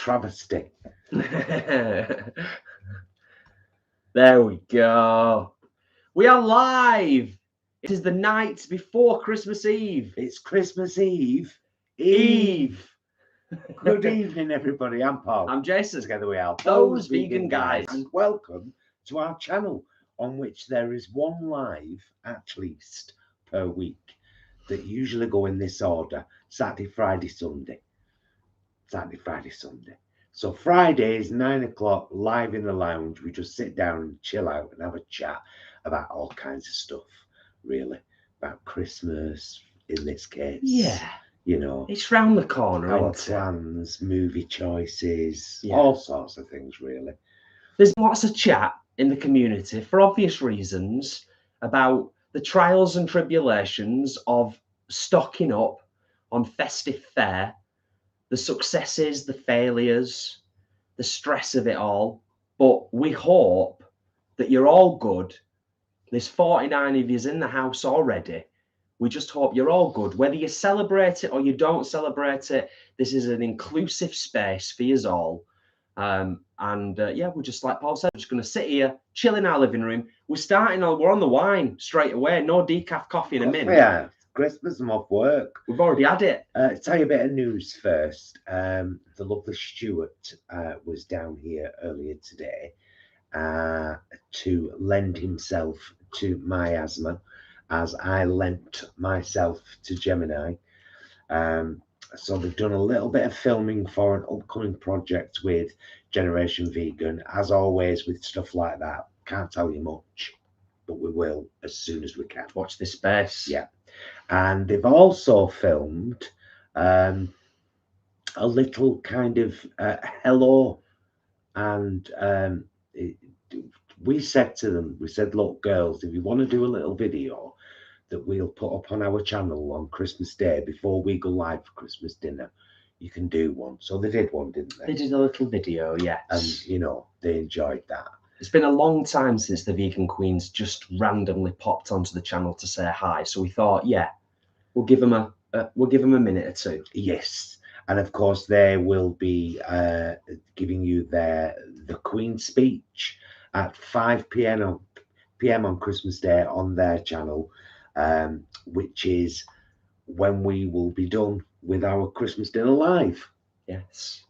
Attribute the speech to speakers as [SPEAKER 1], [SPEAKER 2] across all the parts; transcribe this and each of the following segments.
[SPEAKER 1] travesty.
[SPEAKER 2] There we go. We are live. It is the night before Christmas Eve.
[SPEAKER 1] It's Christmas Eve.
[SPEAKER 2] Eve.
[SPEAKER 1] Good evening, everybody. I'm Paul.
[SPEAKER 2] I'm Jason.
[SPEAKER 1] Together we are
[SPEAKER 2] Those Vegan Guys.
[SPEAKER 1] And welcome to our channel, on which there is one live at least per week that usually go in this order: Saturday, Friday, Sunday. Saturday, Friday, Sunday. So Friday is 9 o'clock, live in the lounge. We just sit down and chill out and have a chat about all kinds of stuff, really. About Christmas, in this case.
[SPEAKER 2] Yeah.
[SPEAKER 1] You know,
[SPEAKER 2] it's round the corner,
[SPEAKER 1] our
[SPEAKER 2] isn't it?
[SPEAKER 1] plans, movie choices,
[SPEAKER 2] Yeah.
[SPEAKER 1] all sorts of things, really.
[SPEAKER 2] There's lots of chat in the community, for obvious reasons, about the trials and tribulations of stocking up on festive fare, the successes, the failures, the stress of it all. But we hope that you're all good. There's 49 of you in the house already. We just hope you're all good. Whether you celebrate it or you don't celebrate it, this is an inclusive space for you all. Yeah, we're just, like Paul said, we're just going to sit here, chill in our living room. We're on the wine straight away. No decaf coffee in a minute.
[SPEAKER 1] Yeah, Christmas, I'm off work.
[SPEAKER 2] We've already had it.
[SPEAKER 1] Tell you a bit of news first. The lovely Stuart was down here earlier today to lend himself to my asthma, as I lent myself to Gemini. So they've done a little bit of filming for an upcoming project with Generation Vegan. As always with stuff like that, can't tell you much, but we will as soon as we can.
[SPEAKER 2] Watch this space.
[SPEAKER 1] Yeah. And they've also filmed a little kind of hello. And we said to them, we said, look, girls, if you want to do a little video that we'll put up on our channel on Christmas Day before we go live for Christmas dinner, you can do one. So they did one, didn't they?
[SPEAKER 2] They did a little video, yes.
[SPEAKER 1] And, you know, they enjoyed that.
[SPEAKER 2] It's been a long time since the Vegan Queens just randomly popped onto the channel to say hi. So we thought, yeah, we'll give them a minute or two.
[SPEAKER 1] Yes. And of course, they will be giving you the Queen's speech at 5 p.m. on Christmas Day on their channel, which is when we will be done with our Christmas dinner live.
[SPEAKER 2] Yes.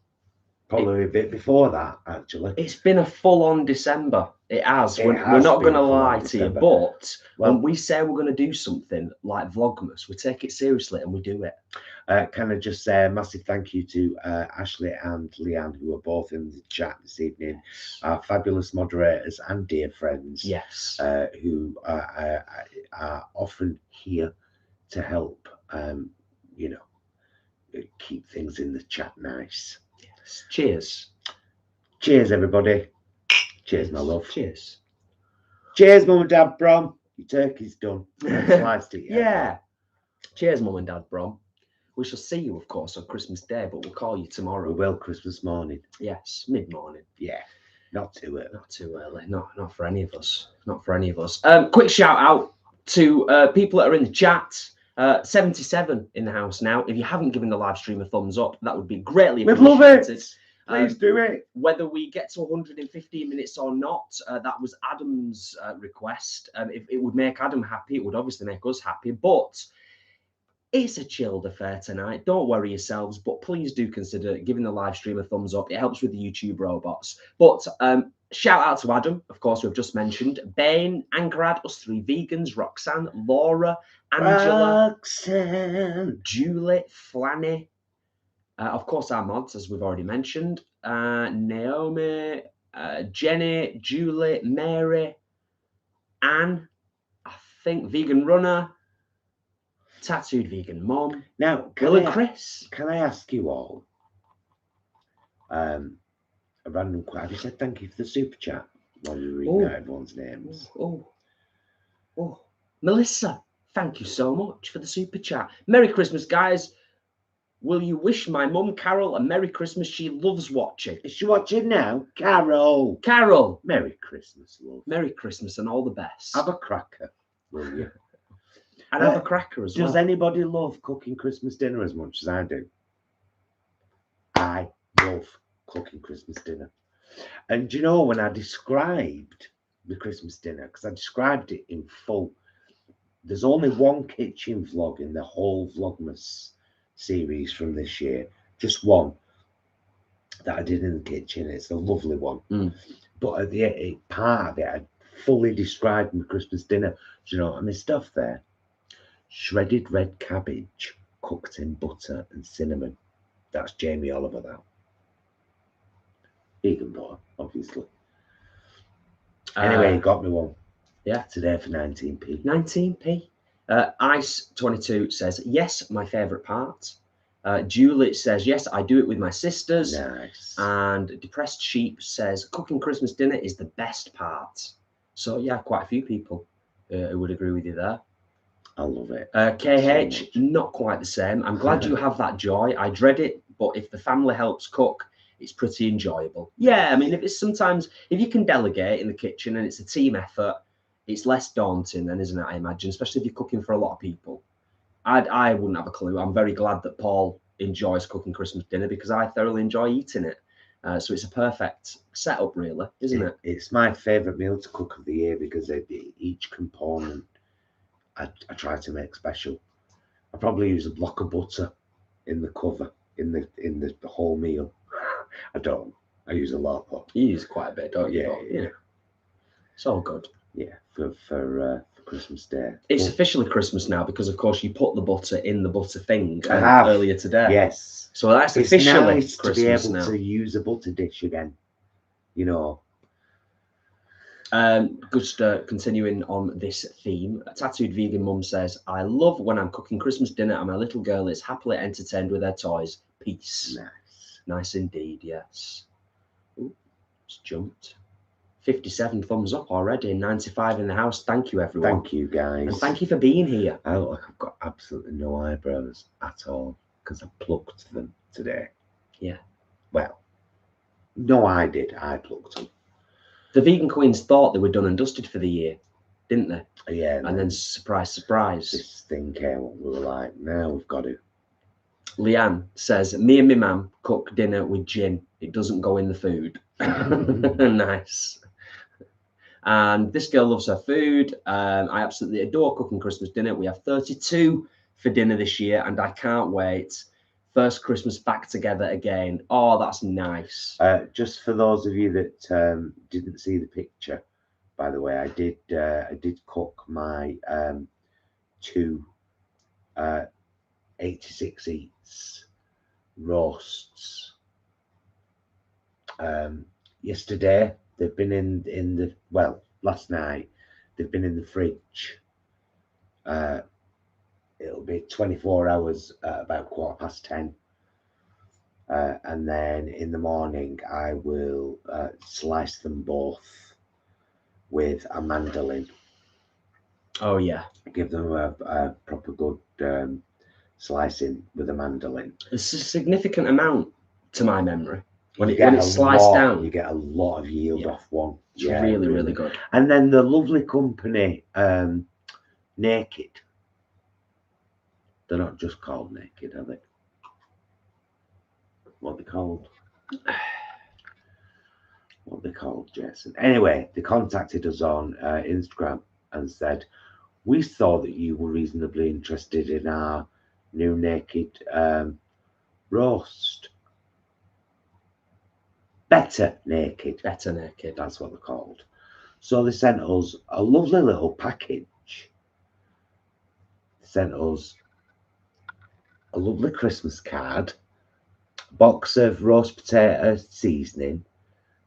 [SPEAKER 1] Probably a bit before that, actually.
[SPEAKER 2] It's been a full-on December. It has. We're not going to lie to you, but when we say we're going to do something like Vlogmas, we take it seriously and we do it.
[SPEAKER 1] Can I just say a massive thank you to Ashley and Leanne, who are both in the chat this evening, our fabulous moderators and dear friends.
[SPEAKER 2] Yes.
[SPEAKER 1] Who are often here to help, you know, keep things in the chat nice.
[SPEAKER 2] Yes. Cheers.
[SPEAKER 1] Cheers, everybody. Cheers, my love.
[SPEAKER 2] Cheers.
[SPEAKER 1] Cheers, Mum and Dad Brom. Your turkey's done. Sliced it yet.
[SPEAKER 2] Yeah. Cheers, Mum and Dad Brom. We shall see you, of course, on Christmas Day, but we'll call you tomorrow.
[SPEAKER 1] We will, Christmas morning.
[SPEAKER 2] Yes, mid-morning.
[SPEAKER 1] Yeah, not too early.
[SPEAKER 2] Not too early. Not for any of us. Not for any of us. Quick shout out to people that are in the chat. 77 in the house now. If you haven't given the live stream a thumbs up, that would be greatly appreciated.
[SPEAKER 1] We'd love it. Please do it.
[SPEAKER 2] Whether we get to 115 minutes or not, that was Adam's request. If it would make Adam happy, it would obviously make us happy. But it's a chilled affair tonight. Don't worry yourselves, but please do consider giving the live stream a thumbs up. It helps with the YouTube robots. But shout out to Adam, of course, we've just mentioned. Bane, Angharads, us three vegans, Roxanne, Laura, Angela,
[SPEAKER 1] Roxanne,
[SPEAKER 2] Julie, Flanny. Of course, our mods, as we've already mentioned. Naomi, Jenny, Julie, Mary, Anne, I think Vegan Runner, Tattooed Vegan Mom.
[SPEAKER 1] Now,
[SPEAKER 2] Will and Chris.
[SPEAKER 1] Can I ask you all a random question? Have you said thank you for the super chat while we read out everyone's names?
[SPEAKER 2] Oh, Melissa, thank you so much for the super chat. Merry Christmas, guys. Will you wish my mum Carol a Merry Christmas? She loves watching.
[SPEAKER 1] Is she watching now? Carol.
[SPEAKER 2] Carol.
[SPEAKER 1] Merry Christmas, love.
[SPEAKER 2] Merry Christmas and all the best.
[SPEAKER 1] Have a cracker, will you?
[SPEAKER 2] And have a cracker as well.
[SPEAKER 1] Does anybody love cooking Christmas dinner as much as I do? I love cooking Christmas dinner. And do you know, when I described the Christmas dinner, because I described it in full, there's only one kitchen vlog in the whole Vlogmas series from this year, just one that I did in the kitchen. It's a lovely one. But at the part of it, I fully described my Christmas dinner. Do you know what I mean? Stuff there: shredded red cabbage cooked in butter and cinnamon. That's Jamie Oliver, that. Vegan boy, obviously. Anyway, he got me one.
[SPEAKER 2] Yeah.
[SPEAKER 1] Today for 19p.
[SPEAKER 2] 19p. Ice22 says, yes, my favourite part. Juliet says, yes, I do it with my sisters.
[SPEAKER 1] Nice.
[SPEAKER 2] And Depressed Sheep says, cooking Christmas dinner is the best part. So, yeah, quite a few people who would agree with you there.
[SPEAKER 1] I love it.
[SPEAKER 2] KH,
[SPEAKER 1] so
[SPEAKER 2] not quite the same. I'm glad you have that joy. I dread it, but if the family helps cook, it's pretty enjoyable. Yeah, I mean, if you can delegate in the kitchen and it's a team effort, it's less daunting then, isn't it, I imagine, especially if you're cooking for a lot of people. I wouldn't have a clue. I'm very glad that Paul enjoys cooking Christmas dinner because I thoroughly enjoy eating it. So it's a perfect setup, really, isn't it?
[SPEAKER 1] It's my favourite meal to cook of the year because each component I try to make special. I probably use a block of butter in the cover, in the whole meal. I don't. I use a lot, but
[SPEAKER 2] You use quite a bit, don't you?
[SPEAKER 1] Yeah.
[SPEAKER 2] It's all good.
[SPEAKER 1] Yeah, for Christmas Day.
[SPEAKER 2] It's officially Christmas now because, of course, you put the butter in the butter thing earlier today.
[SPEAKER 1] Yes.
[SPEAKER 2] So that's
[SPEAKER 1] it's
[SPEAKER 2] officially
[SPEAKER 1] nice
[SPEAKER 2] Christmas
[SPEAKER 1] to be able
[SPEAKER 2] now.
[SPEAKER 1] to use a butter dish again. You know.
[SPEAKER 2] Just continuing on this theme, a tattooed vegan mum says, I love when I'm cooking Christmas dinner and my little girl is happily entertained with her toys. Peace. Nice indeed, yes. Ooh, it's jumped. 57 thumbs up already, 95 in the house. Thank you, everyone.
[SPEAKER 1] Thank you, guys.
[SPEAKER 2] And thank you for being here.
[SPEAKER 1] I look like I've got absolutely no eyebrows at all because I plucked them today.
[SPEAKER 2] Yeah.
[SPEAKER 1] Well, no, I did. I plucked them.
[SPEAKER 2] The vegan queens thought they were done and dusted for the year, didn't they?
[SPEAKER 1] Yeah.
[SPEAKER 2] And then surprise, surprise.
[SPEAKER 1] This thing came up. We were like, now we've got to.
[SPEAKER 2] Leanne says, me and my mum cook dinner with gin. It doesn't go in the food. Nice. And this girl loves her food. I absolutely adore cooking Christmas dinner. We have 32 for dinner this year, and I can't wait. First Christmas back together again. Oh, that's nice.
[SPEAKER 1] Just for those of you that didn't see the picture, by the way, I did cook my 2 86 eats roasts yesterday. They've been in the last night they've been in the fridge. It'll be 24 hours at about 10:15, and then in the morning I will slice them both with a mandolin.
[SPEAKER 2] Oh yeah,
[SPEAKER 1] give them a proper good slicing with a mandolin.
[SPEAKER 2] It's a significant amount to my memory. When it's sliced down,
[SPEAKER 1] you get a lot of yield off one.
[SPEAKER 2] It's really good.
[SPEAKER 1] And then the lovely company, Naked. They're not just called Naked, are they? What are they called? What are they called, Jason? Anyway, they contacted us on Instagram and said, we saw that you were reasonably interested in our new Naked roast. Better Naked. That's what they're called. So they sent us a lovely little package. They sent us a lovely Christmas card, box of roast potato seasoning,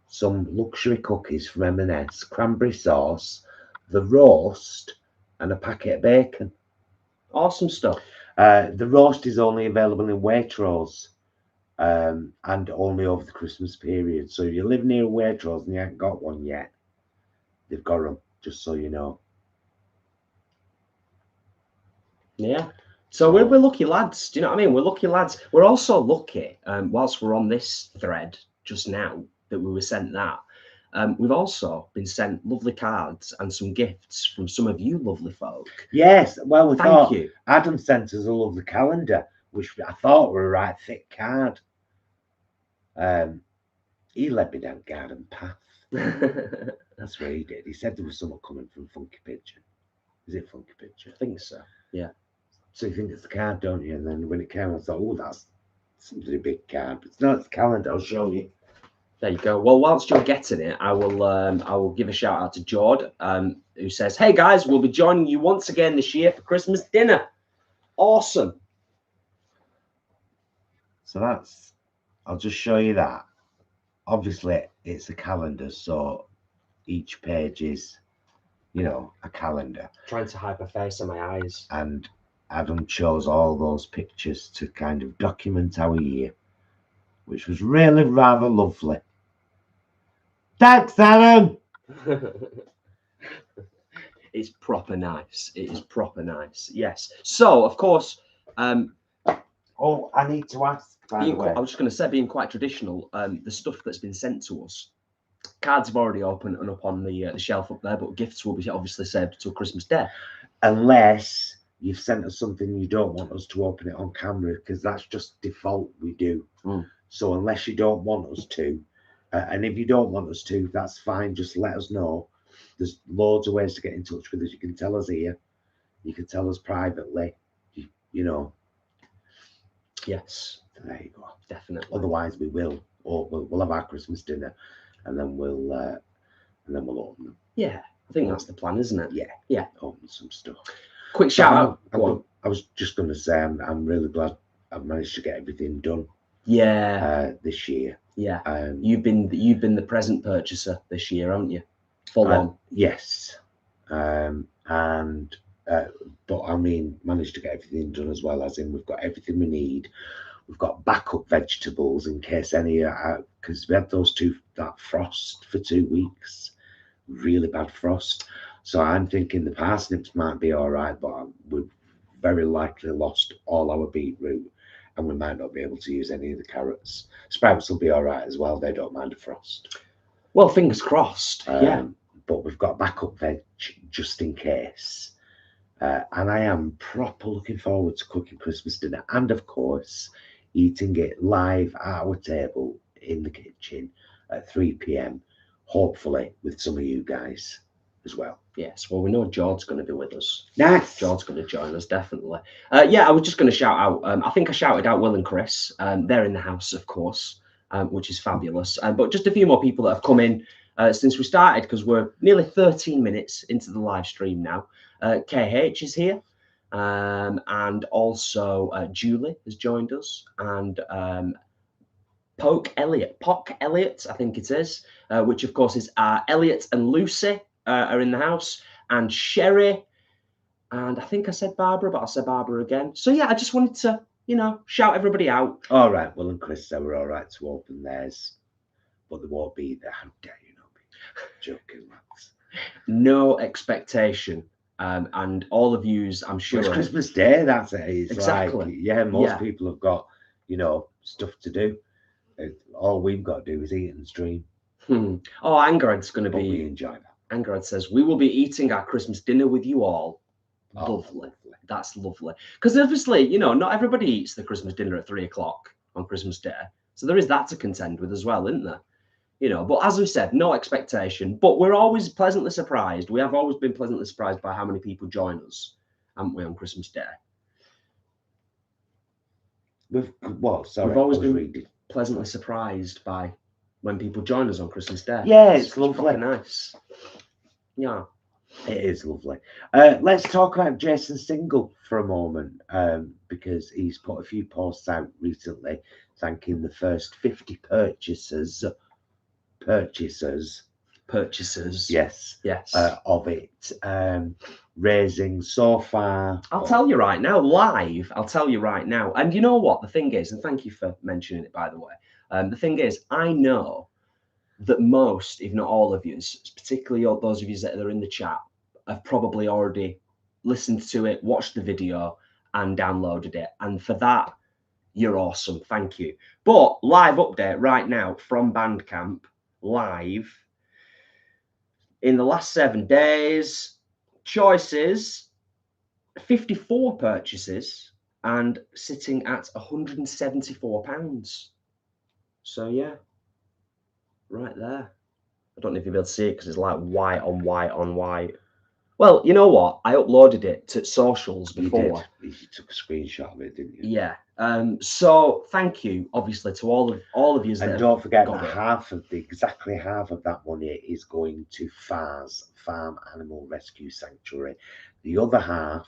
[SPEAKER 1] some luxury cookies from M&S, cranberry sauce, the roast, and a packet of bacon.
[SPEAKER 2] Awesome stuff.
[SPEAKER 1] The roast is only available in Waitrose. And only over the Christmas period. So if you live near Waitrose and you haven't got one yet, they've got them, just so you know.
[SPEAKER 2] Yeah. So we're lucky lads. Do you know what I mean? We're lucky lads. We're also lucky, whilst we're on this thread just now, that we were sent that. We've also been sent lovely cards and some gifts from some of you lovely folk.
[SPEAKER 1] Yes. Well,
[SPEAKER 2] Thank you.
[SPEAKER 1] Adam sent us a lovely calendar, which I thought were a right thick card. He led me down garden path. That's what he did. He said there was someone coming from Funky Pigeon. Is it Funky Pigeon?
[SPEAKER 2] I think so. Yeah.
[SPEAKER 1] So you think it's the card, don't you? And then when it came, I thought, oh, that's something a big card. But it's not. It's the calendar. I'll show you.
[SPEAKER 2] There you go. Well, whilst you're getting it, I will give a shout out to Jord, who says, "Hey guys, we'll be joining you once again this year for Christmas dinner." Awesome.
[SPEAKER 1] So that's. I'll just show you that. Obviously, it's a calendar, so each page is, you know, a calendar.
[SPEAKER 2] Trying to hide my face and my eyes.
[SPEAKER 1] And Adam chose all those pictures to kind of document our year, which was really rather lovely. Thanks, Adam.
[SPEAKER 2] It's proper nice. It is proper nice. Yes. So, of course,
[SPEAKER 1] oh, I need to ask. By the way,
[SPEAKER 2] I was just going to say, being quite traditional, the stuff that's been sent to us, cards have already opened and up on the shelf up there, but gifts will be obviously saved till Christmas Day.
[SPEAKER 1] Unless you've sent us something you don't want us to open it on camera, because that's just default we do. So unless you don't want us to, and if you don't want us to, that's fine. Just let us know. There's loads of ways to get in touch with us. You can tell us here. You can tell us privately. You know.
[SPEAKER 2] Yes.
[SPEAKER 1] There you go.
[SPEAKER 2] Definitely.
[SPEAKER 1] Otherwise, we will, or we'll have our Christmas dinner, and then we'll open them.
[SPEAKER 2] Yeah, I think that's the plan, isn't it?
[SPEAKER 1] Yeah.
[SPEAKER 2] Yeah.
[SPEAKER 1] Open some stuff.
[SPEAKER 2] Quick shout out.
[SPEAKER 1] I was just going to say I'm really glad I've managed to get everything done.
[SPEAKER 2] Yeah.
[SPEAKER 1] This year.
[SPEAKER 2] Yeah. You've been the present purchaser this year, haven't you? Full on.
[SPEAKER 1] Yes. But I mean, managed to get everything done as well, as in we've got everything we need. We've got backup vegetables in case any, because we had that frost for 2 weeks, really bad frost. So I'm thinking the parsnips might be all right, but we've very likely lost all our beetroot, and we might not be able to use any of the carrots. Sprouts will be all right as well. They don't mind a frost.
[SPEAKER 2] Well, fingers crossed. Yeah.
[SPEAKER 1] But we've got backup veg just in case. And I am proper looking forward to cooking Christmas dinner, and of course eating it live at our table in the kitchen at 3 p.m, hopefully with some of you guys as well.
[SPEAKER 2] Yes, well, we know George's going to be with us.
[SPEAKER 1] Nice.
[SPEAKER 2] George's going to join us, definitely. Yeah, I was just going to shout out, I think I shouted out Will and Chris. They're in the house, of course, which is fabulous. But just a few more people that have come in since we started, because we're nearly 13 minutes into the live stream now. KH is here, and also Julie has joined us, and Pock Elliot, I think it is, which of course is Elliot and Lucy are in the house, and Sherry, and I think I said Barbara, but I'll say Barbara again. So yeah, I just wanted to, you know, shout everybody out.
[SPEAKER 1] All right, Will and Chris, they were all right to open theirs, but they won't be there. How dare you not be joking, lads?
[SPEAKER 2] No expectation. And all of yous, I'm sure.
[SPEAKER 1] It's Christmas Day, that's it. It's
[SPEAKER 2] exactly.
[SPEAKER 1] Like, yeah, most people have got, you know, stuff to do. All we've got to do is eat and stream.
[SPEAKER 2] Oh, Angharads going to be.
[SPEAKER 1] We enjoy that.
[SPEAKER 2] Angarad says, we will be eating our Christmas dinner with you all.
[SPEAKER 1] Oh,
[SPEAKER 2] lovely. That's lovely. Because obviously, you know, not everybody eats the Christmas dinner at 3 o'clock on Christmas Day. So there is that to contend with as well, isn't there? You know, but as we said, no expectation. But we're always pleasantly surprised. We have always been pleasantly surprised by how many people join us, haven't we, on Christmas Day?
[SPEAKER 1] We've
[SPEAKER 2] always been pleasantly surprised by when people join us on Christmas Day.
[SPEAKER 1] Yeah, it's lovely.
[SPEAKER 2] Nice. Yeah.
[SPEAKER 1] It is lovely. Let's talk about Jason Single for a moment, because he's put a few posts out recently thanking the first 50 purchasers. Yes. Of it, raising so far.
[SPEAKER 2] I'll tell you right now, live. I'll tell you right now. And you know what the thing is, and thank you for mentioning it, by the way. The thing is, I know that most, if not all of you, particularly those of you that are in the chat, have probably already listened to it, watched the video, and downloaded it. And for that, you're awesome. Thank you. But live update right now from Bandcamp, live. In the last 7 days, choices, 54 purchases, and sitting at £174. So yeah. right there. I don't know if you'll be able to see it because it's like white on white on white. Well, you know what? I uploaded it to socials before.
[SPEAKER 1] You took a screenshot of it, didn't you?
[SPEAKER 2] Yeah. So thank you, obviously, to all of you.
[SPEAKER 1] And don't forget that exactly half of that money is going to FARS, Farm Animal Rescue Sanctuary. The other half,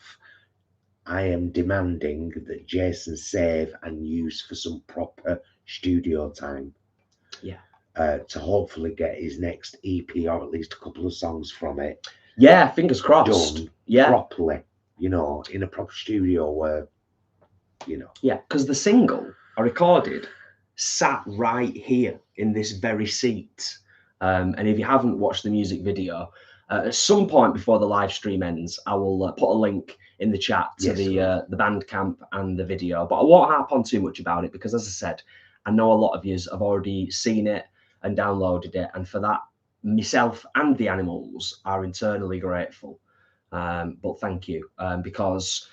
[SPEAKER 1] I am demanding that Jason save and use for some proper studio time.
[SPEAKER 2] Yeah.
[SPEAKER 1] To hopefully get his next EP or at least a couple of songs from it.
[SPEAKER 2] Yeah, fingers crossed.
[SPEAKER 1] Done
[SPEAKER 2] yeah.
[SPEAKER 1] properly, you know, in a proper studio where, you know.
[SPEAKER 2] Yeah, because the single I recorded sat right here in this very seat. And if you haven't watched the music video, at some point before the live stream ends, I will put a link in the chat to the Bandcamp and the video. But I won't harp on too much about it because, as I said, I know a lot of you have already seen it and downloaded it. And for that, myself and the animals are internally grateful. But thank you, because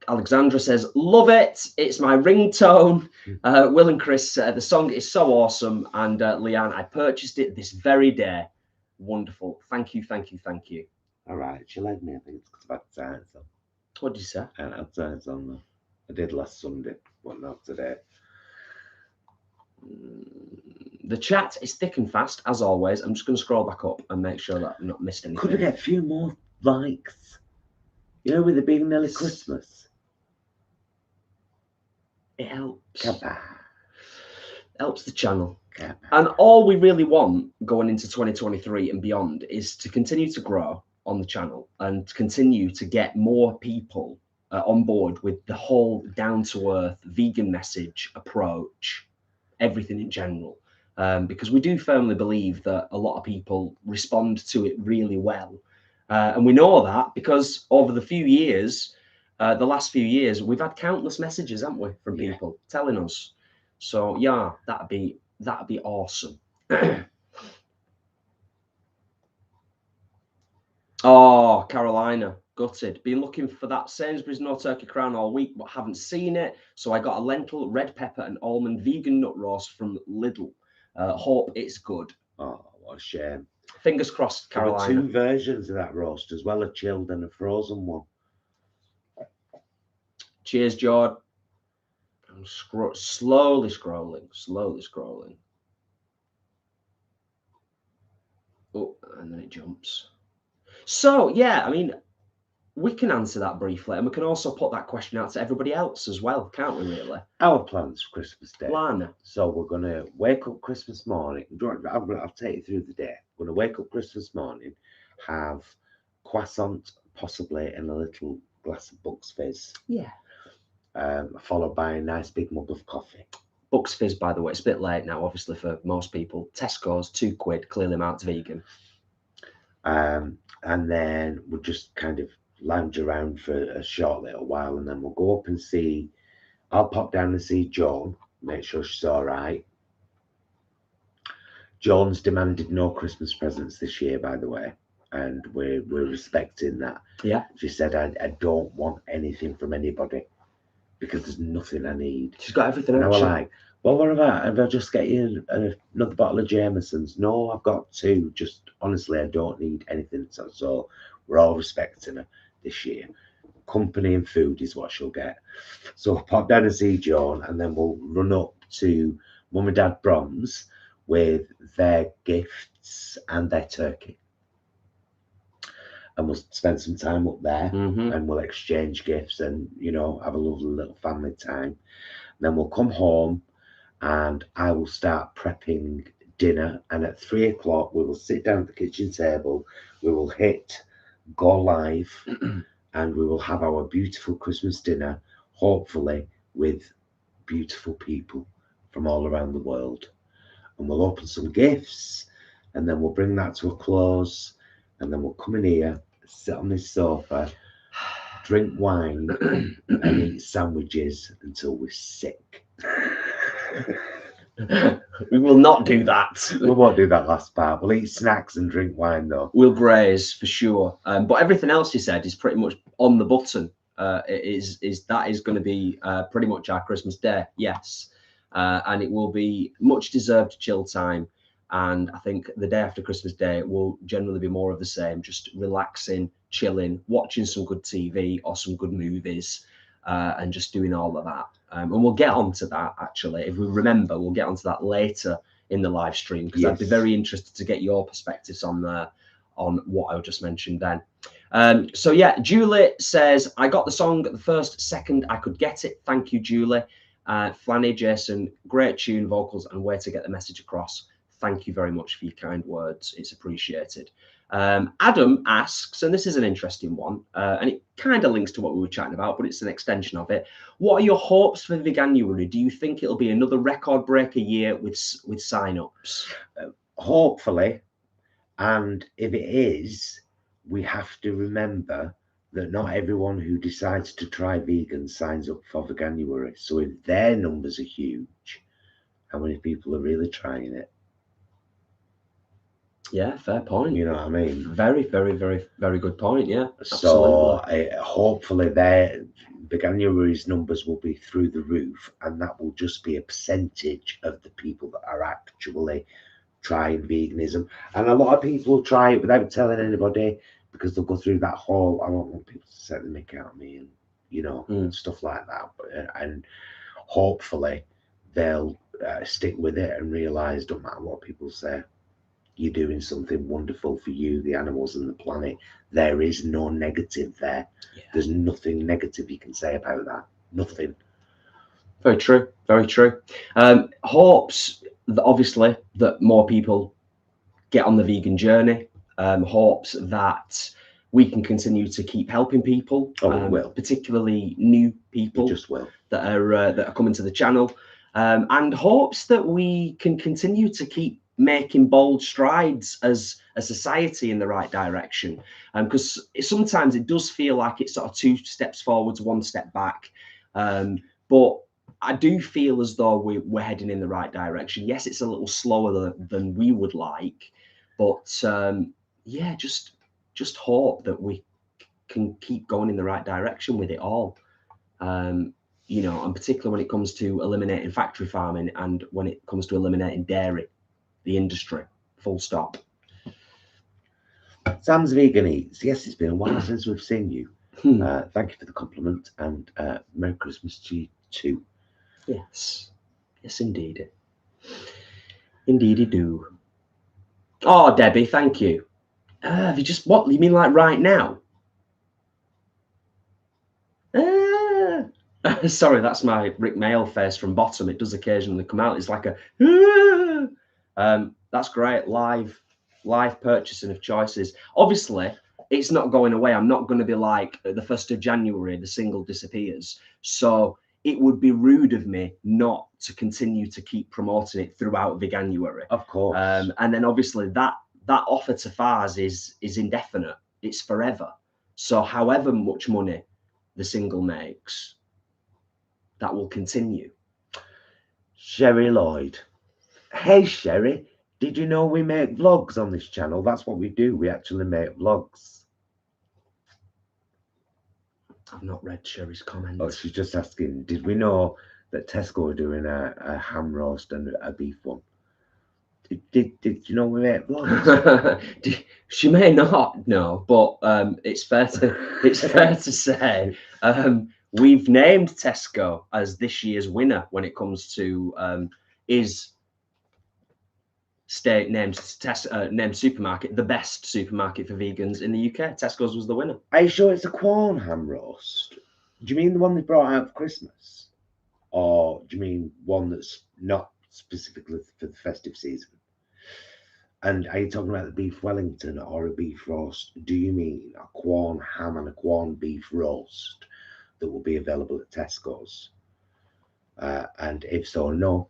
[SPEAKER 2] Alexandra says, love it. It's my ringtone. Will and Chris, the song is so awesome. And Leanne, I purchased it this very day. Wonderful. Thank you, thank you, thank you.
[SPEAKER 1] All right. She led me, I think it's about time. So.
[SPEAKER 2] What did you say?
[SPEAKER 1] Outside on. I did last Sunday, but not today.
[SPEAKER 2] The chat is thick and fast, as always. I'm just going to scroll back up and make sure that I've not missed anything.
[SPEAKER 1] Could we get a few more likes? You know, with it being nearly Christmas.
[SPEAKER 2] It helps.
[SPEAKER 1] Kabah.
[SPEAKER 2] Helps the channel.
[SPEAKER 1] Kabah.
[SPEAKER 2] And all we really want going into 2023 and beyond is to continue to grow on the channel and to continue to get more people on board with the whole down-to-earth vegan message approach, everything in general. Because we do firmly believe that a lot of people respond to it really well. And we know that because over the few years, the last few years, we've had countless messages, haven't we, from people telling us. So yeah, that'd be awesome. Oh, Carolina, gutted. Been looking for that Sainsbury's no turkey crown all week, but haven't seen it. So I got a lentil, red pepper, and almond vegan nut roast from Lidl. Hope it's good.
[SPEAKER 1] Oh, what a shame.
[SPEAKER 2] Fingers crossed, Carolina.
[SPEAKER 1] There were 2 versions of that roast as well, a chilled and a frozen one.
[SPEAKER 2] Cheers, Jord. I'm slowly scrolling. Oh, and then it jumps. So, yeah, I mean, we can answer that briefly, and we can also put that question out to everybody else as well, can't we, really?
[SPEAKER 1] Our plans for Christmas Day.
[SPEAKER 2] Lana.
[SPEAKER 1] So we're going to wake up Christmas morning. I'll take you through the day. We're going to wake up Christmas morning, have croissant, possibly, and a little glass of Bucks Fizz.
[SPEAKER 2] Yeah.
[SPEAKER 1] Followed by a nice big mug of coffee.
[SPEAKER 2] Bucks Fizz, by the way, it's a bit late now, obviously, for most people. Tesco's, £2, clearly marked vegan.
[SPEAKER 1] And then we'll just kind of lounge around for a short little while, and then we'll go up and see. I'll pop down and see Joan, make sure she's all right. Joan's demanded no Christmas presents this year, by the way, and we're respecting that.
[SPEAKER 2] Yeah.
[SPEAKER 1] She said, I don't want anything from anybody because there's nothing I need.
[SPEAKER 2] She's got everything.
[SPEAKER 1] And I was like, well, what about if I just get you another bottle of Jameson's? No, I've got 2. Just honestly, I don't need anything. So we're all respecting her this year. Company and food is what she'll get. So I'll pop down and see Joan, and then we'll run up to Mum and Dad Brom's with their gifts and their turkey. And we'll spend some time up there, and we'll exchange gifts and, you know, have a lovely little family time. And then we'll come home, and I will start prepping dinner. And at 3 o'clock, we will sit down at the kitchen table. We will hit go live, and we will have our beautiful Christmas dinner, hopefully with beautiful people from all around the world. And we'll open some gifts, and then we'll bring that to a close. And then we'll come in here, sit on this sofa, drink wine, and eat sandwiches until we're sick.
[SPEAKER 2] We will not do that.
[SPEAKER 1] We won't do that last part. We'll eat snacks and drink wine, though.
[SPEAKER 2] We'll graze for sure. But everything else you said is pretty much on the button. That is going to be pretty much our Christmas Day. Yes. And it will be much deserved chill time. And I think the day after Christmas Day will generally be more of the same, just relaxing, chilling, watching some good TV or some good movies, and just doing all of that. And we'll get onto that, actually. If we remember, we'll get onto that later in the live stream, because I'd be very interested to get your perspectives on what I just mentioned then. So yeah, Julie says, I got the song the first second I could get it. Thank you, Julie. Flanny, Jason, great tune, vocals, and way to get the message across. Thank you very much for your kind words. It's appreciated. Adam asks, and this is an interesting one, and it kind of links to what we were chatting about, but it's an extension of it. What are your hopes for Veganuary? Do you think it'll be another record breaker year with sign-ups?
[SPEAKER 1] Hopefully. And if it is, we have to remember that not everyone who decides to try vegan signs up for Veganuary. So if their numbers are huge, how many people are really trying it?
[SPEAKER 2] Yeah, fair point.
[SPEAKER 1] You know what I mean?
[SPEAKER 2] Very, very, very, very good point. Yeah.
[SPEAKER 1] So hopefully their Veganuary's numbers will be through the roof, and that will just be a percentage of the people that are actually trying veganism. And a lot of people will try it without telling anybody, because they'll go through that whole, I don't want people to set the mick out of me, and you know, stuff like that. And hopefully they'll stick with it and realize, don't matter what people say, you're doing something wonderful for you, the animals, and the planet. There is no negative there. Yeah. There's nothing negative you can say about that. Nothing.
[SPEAKER 2] Very true. Very true. Hopes that obviously that more people get on the vegan journey. Hopes that we can continue to keep helping people, particularly new people that are coming to the channel, and hopes that we can continue to keep making bold strides as a society in the right direction. Because sometimes it does feel like it's sort of 2 steps forwards, 1 step back. But I do feel as though we're heading in the right direction. Yes, it's a little slower than we would like, but yeah, just hope that we can keep going in the right direction with it all. You know, and particularly when it comes to eliminating factory farming and when it comes to eliminating dairy, the industry, full stop.
[SPEAKER 1] Sam's Vegan Eats. Yes, it's been a while since we've seen you. Thank you for the compliment, and Merry Christmas to you too.
[SPEAKER 2] Yes, yes, indeed. Indeedy do. Oh, Debbie, thank you. Have you just, what, you mean like right now? Sorry, that's my Rick Mail face from bottom. It does occasionally come out. It's like a, that's great. Live purchasing of choices. Obviously, it's not going away. I'm not going to be like the 1st of January, the single disappears. So it would be rude of me not to continue to keep promoting it throughout Veganuary.
[SPEAKER 1] Of course.
[SPEAKER 2] And then obviously that offer to FARS is indefinite. It's forever. So however much money the single makes, that will continue.
[SPEAKER 1] Sherry Lloyd. Hey, Sherry, did you know we make vlogs on this channel? That's what we do. We actually make vlogs.
[SPEAKER 2] I've not read Sherry's comment.
[SPEAKER 1] Oh, she's just asking, did we know that Tesco are doing a ham roast and a beef one? Did you know we make vlogs?
[SPEAKER 2] She may not know, but it's fair to say we've named Tesco as this year's winner when it comes to named supermarket, the best supermarket for vegans in the UK. Tesco's was the winner.
[SPEAKER 1] Are you sure it's a Quorn ham roast? Do you mean the one they brought out for Christmas? Or do you mean one that's not specifically for the festive season? And are you talking about the beef Wellington or a beef roast? Do you mean a Quorn ham and a Quorn beef roast that will be available at Tesco's? And if so, no.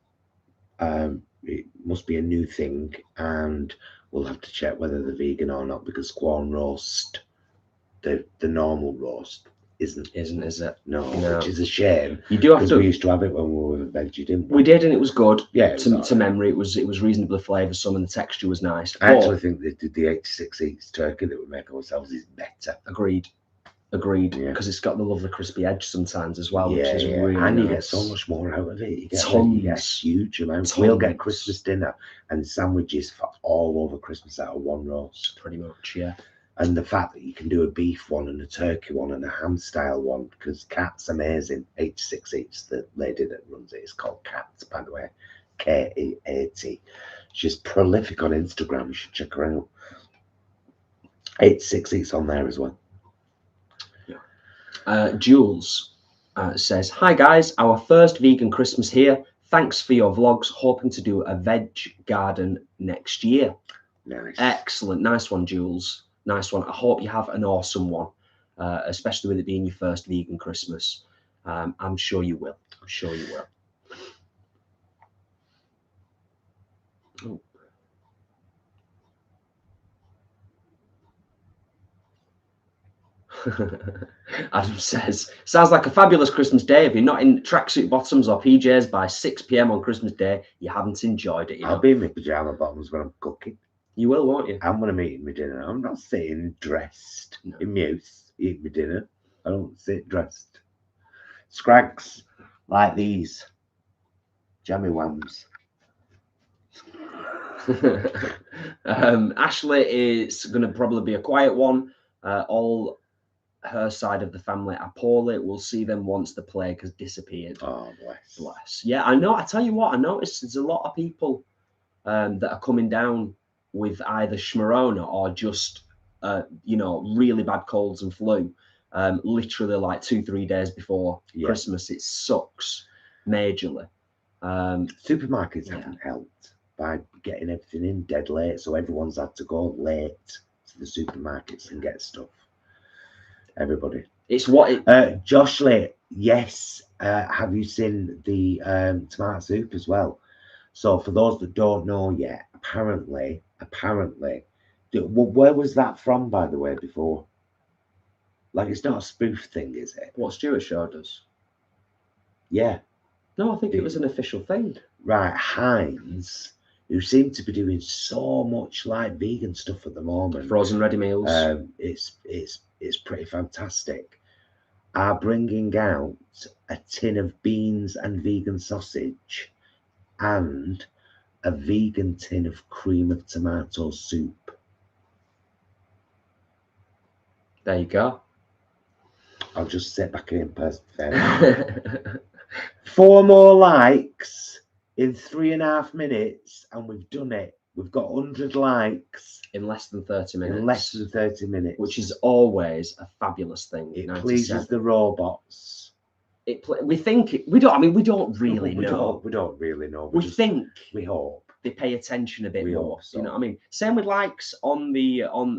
[SPEAKER 1] It must be a new thing, and we'll have to check whether they're vegan or not, because Quorn roast, the normal roast, isn't, is it? No, which is a shame.
[SPEAKER 2] You do have to.
[SPEAKER 1] We used to have it when we were veggie, didn't we?
[SPEAKER 2] We did, and it was good.
[SPEAKER 1] Yeah,
[SPEAKER 2] to memory, it was reasonably flavoursome, and the texture was nice.
[SPEAKER 1] I actually think the 86 Eats turkey that we make ourselves is better.
[SPEAKER 2] Agreed. Agreed,
[SPEAKER 1] Yeah.
[SPEAKER 2] because it's got the lovely crispy edge sometimes as well, which
[SPEAKER 1] Yeah,
[SPEAKER 2] is
[SPEAKER 1] yeah.
[SPEAKER 2] really
[SPEAKER 1] And
[SPEAKER 2] nice.
[SPEAKER 1] you get so much more out of it. You get a
[SPEAKER 2] Tons.
[SPEAKER 1] huge amount.
[SPEAKER 2] Tons.
[SPEAKER 1] We'll get Christmas dinner and sandwiches for all over Christmas out of one roast.
[SPEAKER 2] Pretty much, yeah.
[SPEAKER 1] And the fact that you can do a beef one and a turkey one and a ham style one, because Kat's amazing. H6 Eats, the lady that runs it, is called Kat, by the way. K-E-A-T. She's prolific on Instagram. You should check her out. 86 Eats on there as well.
[SPEAKER 2] Yeah. Jules says, "Hi guys, our first vegan Christmas here. Thanks for your vlogs. Hoping to do a veg garden next year."
[SPEAKER 1] Nice.
[SPEAKER 2] Excellent. Nice one, Jules. Nice one. I hope you have an awesome one, especially with it being your first vegan Christmas. I'm sure you will. I'm sure you will. Oh. Adam says, "Sounds like a fabulous Christmas day. If you're not in tracksuit bottoms or PJs by 6 p.m. on Christmas Day, you haven't enjoyed it.
[SPEAKER 1] I'll be in my pajama bottoms when I'm cooking.
[SPEAKER 2] You will, won't you?
[SPEAKER 1] I'm going to be eating my dinner. I'm not sitting dressed in muse eating my dinner. I don't sit dressed. Scrags like these. Jammy whams."
[SPEAKER 2] Ashley is going to probably be a quiet one. All her side of the family are poorly. We'll see them once the plague has disappeared.
[SPEAKER 1] Oh, bless.
[SPEAKER 2] Bless. Yeah, I know. I tell you what, I noticed there's a lot of people that are coming down with either schmarona or just, really bad colds and flu. Literally like 2-3 days before Christmas. It sucks majorly.
[SPEAKER 1] Supermarkets haven't helped by getting everything in dead late, so everyone's had to go late to the supermarkets and get stuff. Everybody.
[SPEAKER 2] It's what it.
[SPEAKER 1] Josh Lee, yes. Have you seen the tomato soup as well? So for those that don't know yet, apparently, where was that from, by the way, before? Like, it's not a spoof thing, is it?
[SPEAKER 2] What Stuart showed us?
[SPEAKER 1] Yeah.
[SPEAKER 2] No, I think it was an official thing.
[SPEAKER 1] Right, Heinz, who seem to be doing so much like vegan stuff at the moment.
[SPEAKER 2] Frozen ready meals.
[SPEAKER 1] It's pretty fantastic. Are bringing out a tin of beans and vegan sausage and a vegan tin of cream of tomato soup.
[SPEAKER 2] There you go.
[SPEAKER 1] I'll just sit back in person. 4 more likes in 3.5 minutes, and we've done it. We've got 100 likes
[SPEAKER 2] in less than 30 minutes.
[SPEAKER 1] In less than 30 minutes,
[SPEAKER 2] which is always a fabulous thing.
[SPEAKER 1] It pleases the robots.
[SPEAKER 2] We think we don't. I mean, we don't really know.
[SPEAKER 1] We don't really know.
[SPEAKER 2] We think.
[SPEAKER 1] We hope
[SPEAKER 2] they pay attention a bit more.
[SPEAKER 1] So.
[SPEAKER 2] You know what I mean? Same with likes on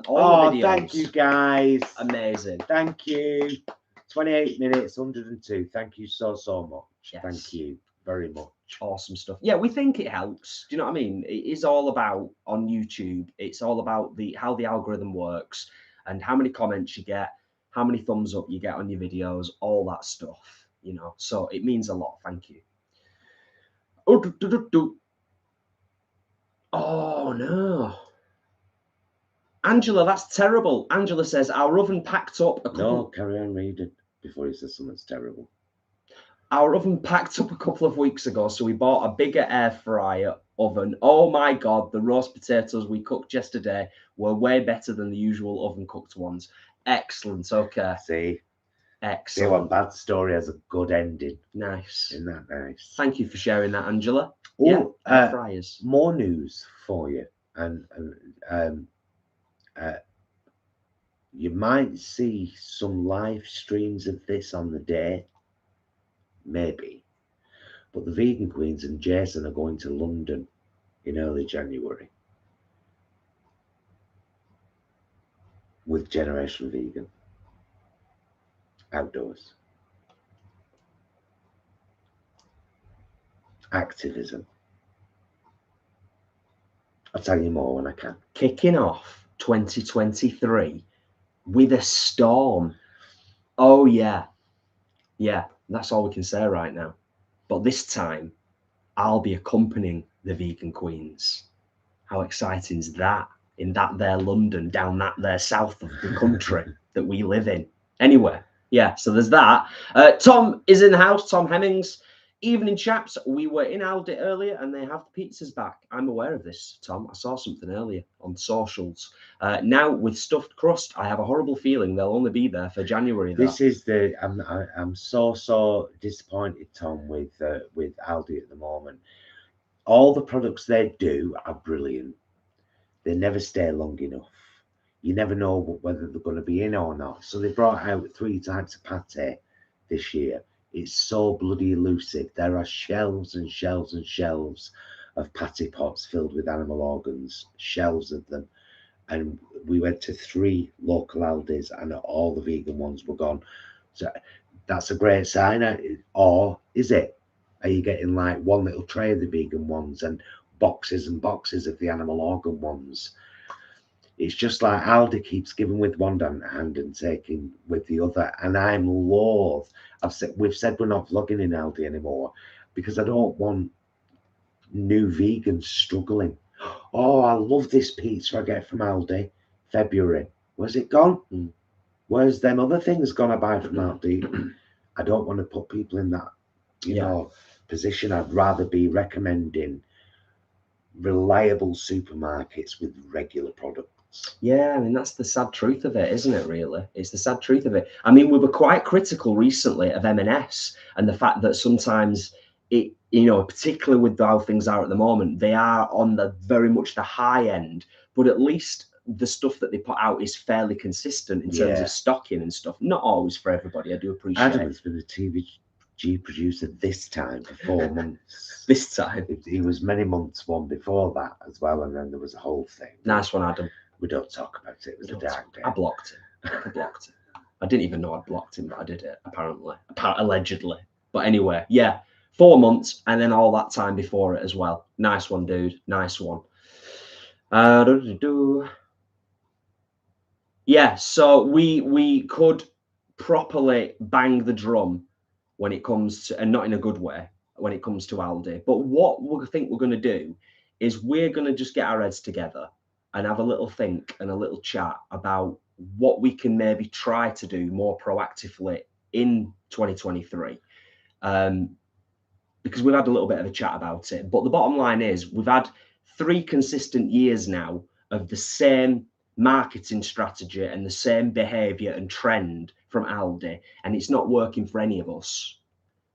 [SPEAKER 2] all the videos.
[SPEAKER 1] Thank you guys.
[SPEAKER 2] Amazing.
[SPEAKER 1] Thank you. 28 minutes, 102. Thank you so much.
[SPEAKER 2] Yes.
[SPEAKER 1] Thank you very much.
[SPEAKER 2] Awesome stuff. Yeah, we think it helps. Do you know what I mean? It is all about on YouTube. It's all about how the algorithm works and how many comments you get, how many thumbs up you get on your videos, all that stuff. You know, so it means a lot. Thank you. Oh no. Angela, that's terrible. Angela says our oven packed up a couple.
[SPEAKER 1] No, carry on reading before he says something's terrible.
[SPEAKER 2] Our oven packed up a couple of weeks ago, so we bought a bigger air fryer oven. Oh my God, the roast potatoes we cooked yesterday were way better than the usual oven cooked ones. Excellent. Okay.
[SPEAKER 1] See?
[SPEAKER 2] Excellent.
[SPEAKER 1] See what bad story has a good ending.
[SPEAKER 2] Nice.
[SPEAKER 1] Isn't that nice?
[SPEAKER 2] Thank you for sharing that, Angela.
[SPEAKER 1] Oh,
[SPEAKER 2] yeah, air fryers.
[SPEAKER 1] More news for you. And you might see some live streams of this on the day. Maybe. But the Vegan Queens and Jason are going to London in early January with Generation Vegan outdoors. Activism. I'll tell you more when I can.
[SPEAKER 2] Kicking off 2023 with a storm. Oh yeah. Yeah, that's all we can say right now. But this time, I'll be accompanying the Vegan Queens. How exciting is that? In that there London, down that there south of the country that we live in. Anyway, yeah, so there's that. Tom is in the house, Tom Hemmings. Evening, chaps. We were in Aldi earlier and they have the pizzas back. I'm aware of this, Tom. I saw something earlier on socials. Now, with stuffed crust, I have a horrible feeling they'll only be there for January.
[SPEAKER 1] This is the... I'm so disappointed, Tom, with Aldi at the moment. All the products they do are brilliant. They never stay long enough. You never know whether they're going to be in or not. So they brought out 3 types of pate this year. It's so bloody elusive. There are shelves and shelves and shelves of patty pots filled with animal organs, shelves of them. And we went to 3 local Aldis and all the vegan ones were gone. So that's a great sign. Or is it? Are you getting like one little tray of the vegan ones and boxes and boxes of the animal organ ones? It's just like Aldi keeps giving with one hand and taking with the other, and I'm loath. We've said we're not vlogging in Aldi anymore because I don't want new vegans struggling. Oh, I love this pizza I get from Aldi. February. Where's it gone? Where's them other things gone I buy from Aldi? I don't want to put people in that, you know, position. I'd rather be recommending reliable supermarkets with regular products.
[SPEAKER 2] Yeah, I mean, that's the sad truth of it, isn't it, really? It's the sad truth of it. I mean, we were quite critical recently of M&S and the fact that sometimes it, you know, particularly with how things are at the moment, they are on the very much the high end, but at least the stuff that they put out is fairly consistent in terms of stocking and stuff. Not always for everybody, I do appreciate
[SPEAKER 1] Adam has been a TVG producer this time for 4 months.
[SPEAKER 2] This time?
[SPEAKER 1] He was many months one before that as well, and then there was a whole thing.
[SPEAKER 2] Nice one, Adam.
[SPEAKER 1] We don't talk about it. It was a dark day.
[SPEAKER 2] I blocked him. I didn't even know I'd blocked him, but I did it, apparently. Allegedly. But anyway, yeah. 4 months, and then all that time before it as well. Nice one, dude. Nice one. Yeah, so we could properly bang the drum when it comes to, and not in a good way, when it comes to Aldi. But what we think we're going to do is we're going to just get our heads together and have a little think and a little chat about what we can maybe try to do more proactively in 2023. Because we've had a little bit of a chat about it. But the bottom line is we've had 3 consistent years now of the same marketing strategy and the same behavior and trend from Aldi, and it's not working for any of us.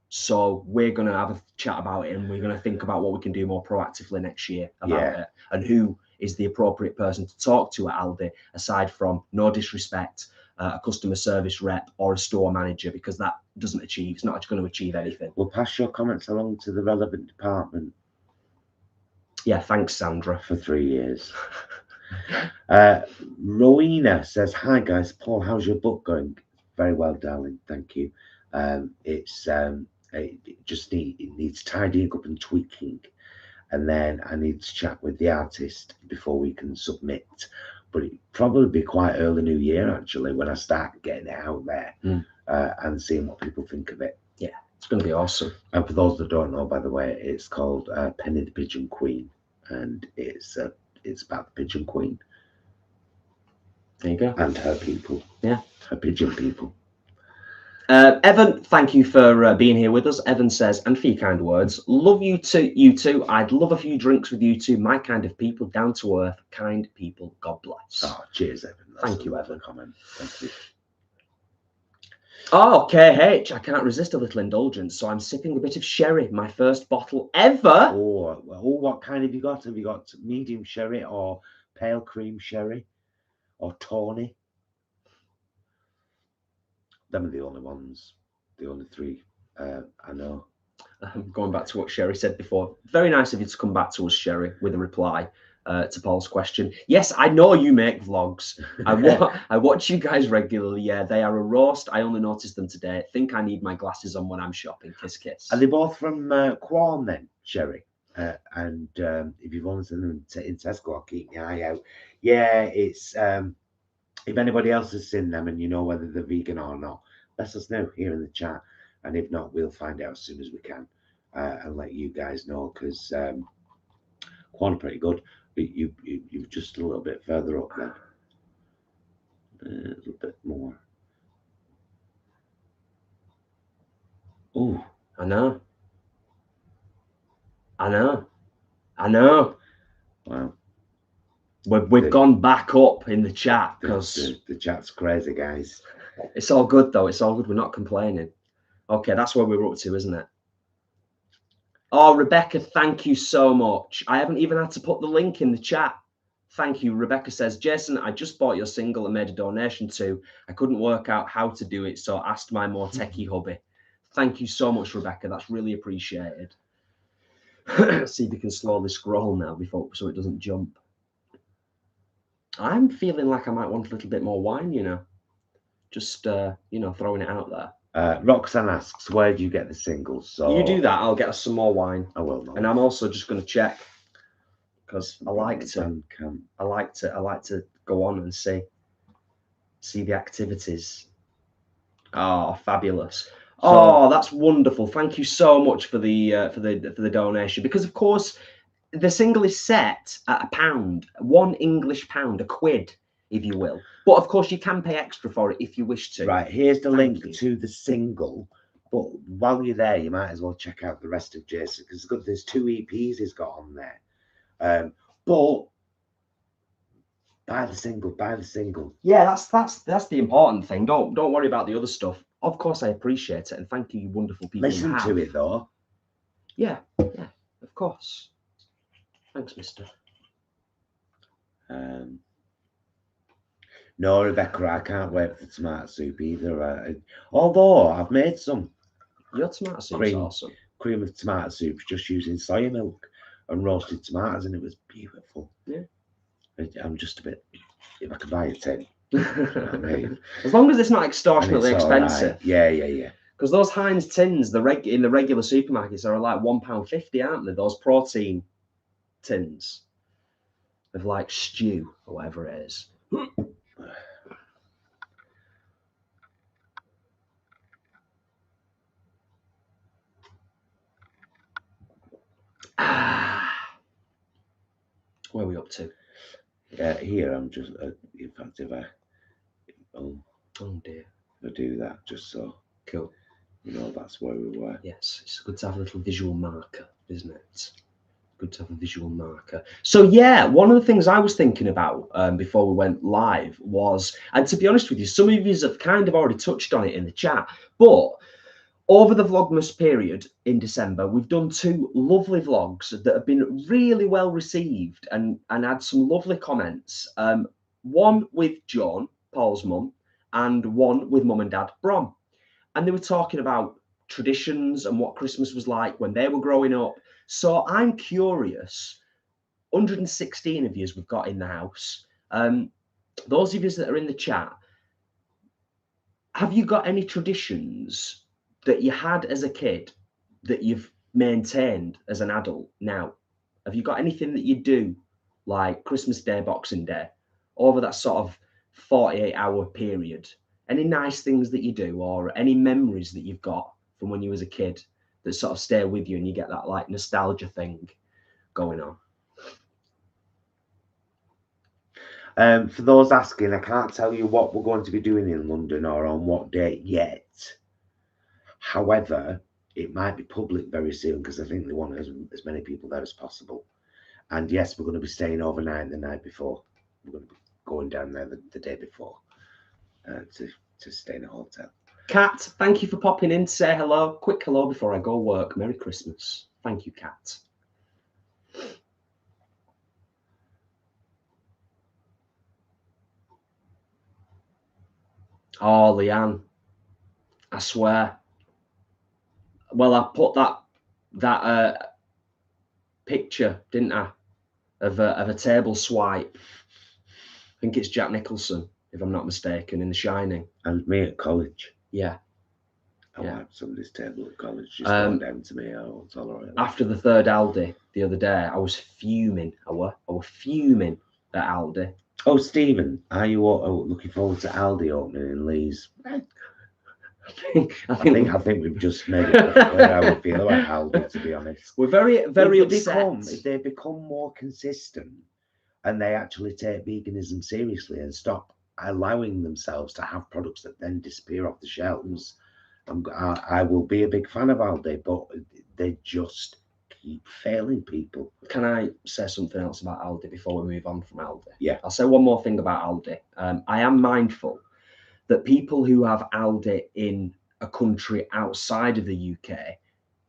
[SPEAKER 2] So we're going to have a chat about it, and we're going to think about what we can do more proactively next year about it, and who is the appropriate person to talk to at Aldi, aside from, no disrespect, a customer service rep or a store manager, because that doesn't achieve, it's not going to achieve anything.
[SPEAKER 1] We'll pass your comments along to the relevant department.
[SPEAKER 2] Yeah, thanks, Sandra.
[SPEAKER 1] For 3 years. Rowena says, hi guys, Paul, how's your book going? Very well, darling, thank you. It needs tidying up and tweaking, and then I need to chat with the artist before we can submit. But it'll probably be quite early new year actually when I start getting it out there and seeing what people think of it.
[SPEAKER 2] Yeah, it's going to be awesome.
[SPEAKER 1] And for those that don't know, by the way, it's called Penny the Pigeon Queen, and it's about the Pigeon Queen.
[SPEAKER 2] There you go.
[SPEAKER 1] And her people.
[SPEAKER 2] Yeah.
[SPEAKER 1] Her pigeon people.
[SPEAKER 2] Evan, thank you for being here with us. Evan says, and for your kind words, love you two. I'd love a few drinks with you two. My kind of people, down to earth, kind people. God bless.
[SPEAKER 1] Oh, cheers, Evan.
[SPEAKER 2] Thank you, Evan.
[SPEAKER 1] Comment. Thank you.
[SPEAKER 2] Oh, KH, I can't resist a little indulgence, so I'm sipping a bit of sherry, my first bottle ever.
[SPEAKER 1] Oh, what kind have you got? Have you got medium sherry or pale cream sherry or tawny? Them are the only ones, the only 3 I know.
[SPEAKER 2] Going back to what Sherry said before, very nice of you to come back to us, Sherry, with a reply to Paul's question. Yes, I know you make vlogs. I watch you guys regularly. Yeah, they are a roast. I only noticed them today. Think I need my glasses on when I'm shopping. Kiss, kiss.
[SPEAKER 1] Are they both from Quorn then, Sherry? And if you've only seen them in Tesco, I'll keep your eye out. Yeah, it's... if anybody else has seen them and you know whether they're vegan or not, let us know here in the chat. And if not, we'll find out as soon as we can and let you guys know, because Quorn are pretty good. But you're just a little bit further up then. A little bit more. Oh,
[SPEAKER 2] I know. I know. I know.
[SPEAKER 1] wow.
[SPEAKER 2] We've gone back up in the chat because
[SPEAKER 1] the chat's crazy, guys.
[SPEAKER 2] it's all good though. It's all good. We're not complaining. Okay, that's where we're up to, isn't it? Oh, Rebecca, thank you so much. I haven't even had to put the link in the chat. Thank you. Rebecca says, Jason, I just bought your single and made a donation to. I couldn't work out how to do it, so I asked my more techie hubby. Thank you so much, Rebecca. That's really appreciated. See if we can slowly scroll now before so it doesn't jump. I'm feeling like I might want a little bit more wine, you know. Just you know, throwing it out there.
[SPEAKER 1] Roxanne asks, where do you get the singles? So
[SPEAKER 2] you do that, I'll get us some more wine.
[SPEAKER 1] I will not.
[SPEAKER 2] And I'm also just going to check because I like to go on and see the activities. Oh, fabulous. Oh, that's wonderful. Thank you so much for the donation, because of course the single is set at £1, £1 English, a quid, if you will. But of course you can pay extra for it if you wish to.
[SPEAKER 1] Right, here's the link to the single. But while you're there, you might as well check out the rest of Jason, because there's 2 EPs he's got on there. But buy the single.
[SPEAKER 2] Yeah, that's the important thing. Don't worry about the other stuff. Of course, I appreciate it, and thank you, wonderful people.
[SPEAKER 1] Listen to it though.
[SPEAKER 2] Yeah, of course. Thanks, mister.
[SPEAKER 1] No, Rebecca, I can't wait for the tomato soup either. Although I've made some.
[SPEAKER 2] Your tomato soup's awesome.
[SPEAKER 1] Cream of tomato soup just using soya milk and roasted tomatoes, and it was beautiful.
[SPEAKER 2] Yeah.
[SPEAKER 1] I'm just a bit. If I could buy a tin. You know what I mean?
[SPEAKER 2] As long as it's not extortionately expensive.
[SPEAKER 1] Right. Yeah.
[SPEAKER 2] Because those Heinz tins, in the regular supermarkets, are like £1.50, aren't they? Those protein tins of like stew or whatever it is. Where are we up to?
[SPEAKER 1] Here I'm just. In fact, if I. Oh
[SPEAKER 2] dear.
[SPEAKER 1] If I do that, just so.
[SPEAKER 2] Cool.
[SPEAKER 1] You know, that's where we were.
[SPEAKER 2] Yes, it's good to have a little visual marker, isn't it? Good to have a visual marker. So yeah, one of the things I was thinking about before we went live was, and to be honest with you, some of you have kind of already touched on it in the chat, but over the Vlogmas period in December, we've done 2 lovely vlogs that have been really well received and had some lovely comments. One with Joan, Paul's mum, and one with mum and dad, Brom. And they were talking about traditions and what Christmas was like when they were growing up. So I'm curious, 116 of you we've got in the house. Those of you that are in the chat, have you got any traditions that you had as a kid that you've maintained as an adult now? Have you got anything that you do, like Christmas Day, Boxing Day, over that sort of 48-hour period? Any nice things that you do, or any memories that you've got from when you was a kid that sort of stay with you and you get that like nostalgia thing going on?
[SPEAKER 1] For those asking, I can't tell you what we're going to be doing in London or on what date yet. However, it might be public very soon, because I think they want as many people there as possible. And yes, we're going to be staying overnight the night before. We're going to be going down there the day before to stay in a hotel.
[SPEAKER 2] Kat, thank you for popping in to say hello. Quick hello before I go work. Merry Christmas. Thank you, Kat. Oh, Leanne, I swear. Well, I put that picture, didn't I, of a table swipe. I think it's Jack Nicholson, if I'm not mistaken, in The Shining.
[SPEAKER 1] And me at college.
[SPEAKER 2] Yeah.
[SPEAKER 1] I wiped somebody's table at college. Just going down to me. Oh, it's all right.
[SPEAKER 2] After the 3rd Aldi the other day, I was fuming. I were fuming at Aldi.
[SPEAKER 1] Oh, Stephen, are you looking forward to Aldi opening in Leeds? I think we've just made it clear how we feel about Aldi, to be honest.
[SPEAKER 2] We're very upset.
[SPEAKER 1] If they become more consistent and they actually take veganism seriously and stop allowing themselves to have products that then disappear off the shelves, I will be a big fan of Aldi, but they just keep failing people.
[SPEAKER 2] Can I say something else about Aldi before we move on from Aldi?
[SPEAKER 1] Yeah.
[SPEAKER 2] I'll say one more thing about Aldi. I am mindful that people who have Aldi in a country outside of the UK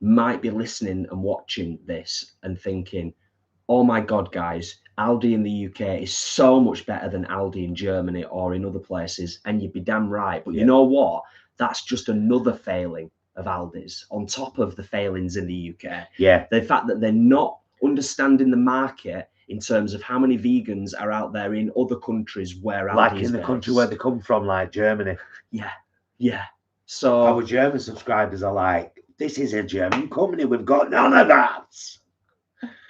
[SPEAKER 2] might be listening and watching this and thinking, oh my God, guys, Aldi in the UK is so much better than Aldi in Germany or in other places. And you'd be damn right. But you know what? That's just another failing of Aldi's on top of the failings in the UK.
[SPEAKER 1] Yeah.
[SPEAKER 2] The fact that they're not understanding the market in terms of how many vegans are out there in other countries where Aldi
[SPEAKER 1] like
[SPEAKER 2] is
[SPEAKER 1] in the
[SPEAKER 2] based.
[SPEAKER 1] country where they come from, like Germany.
[SPEAKER 2] Yeah. So
[SPEAKER 1] our German subscribers are like, this is a German company, we've got none of that.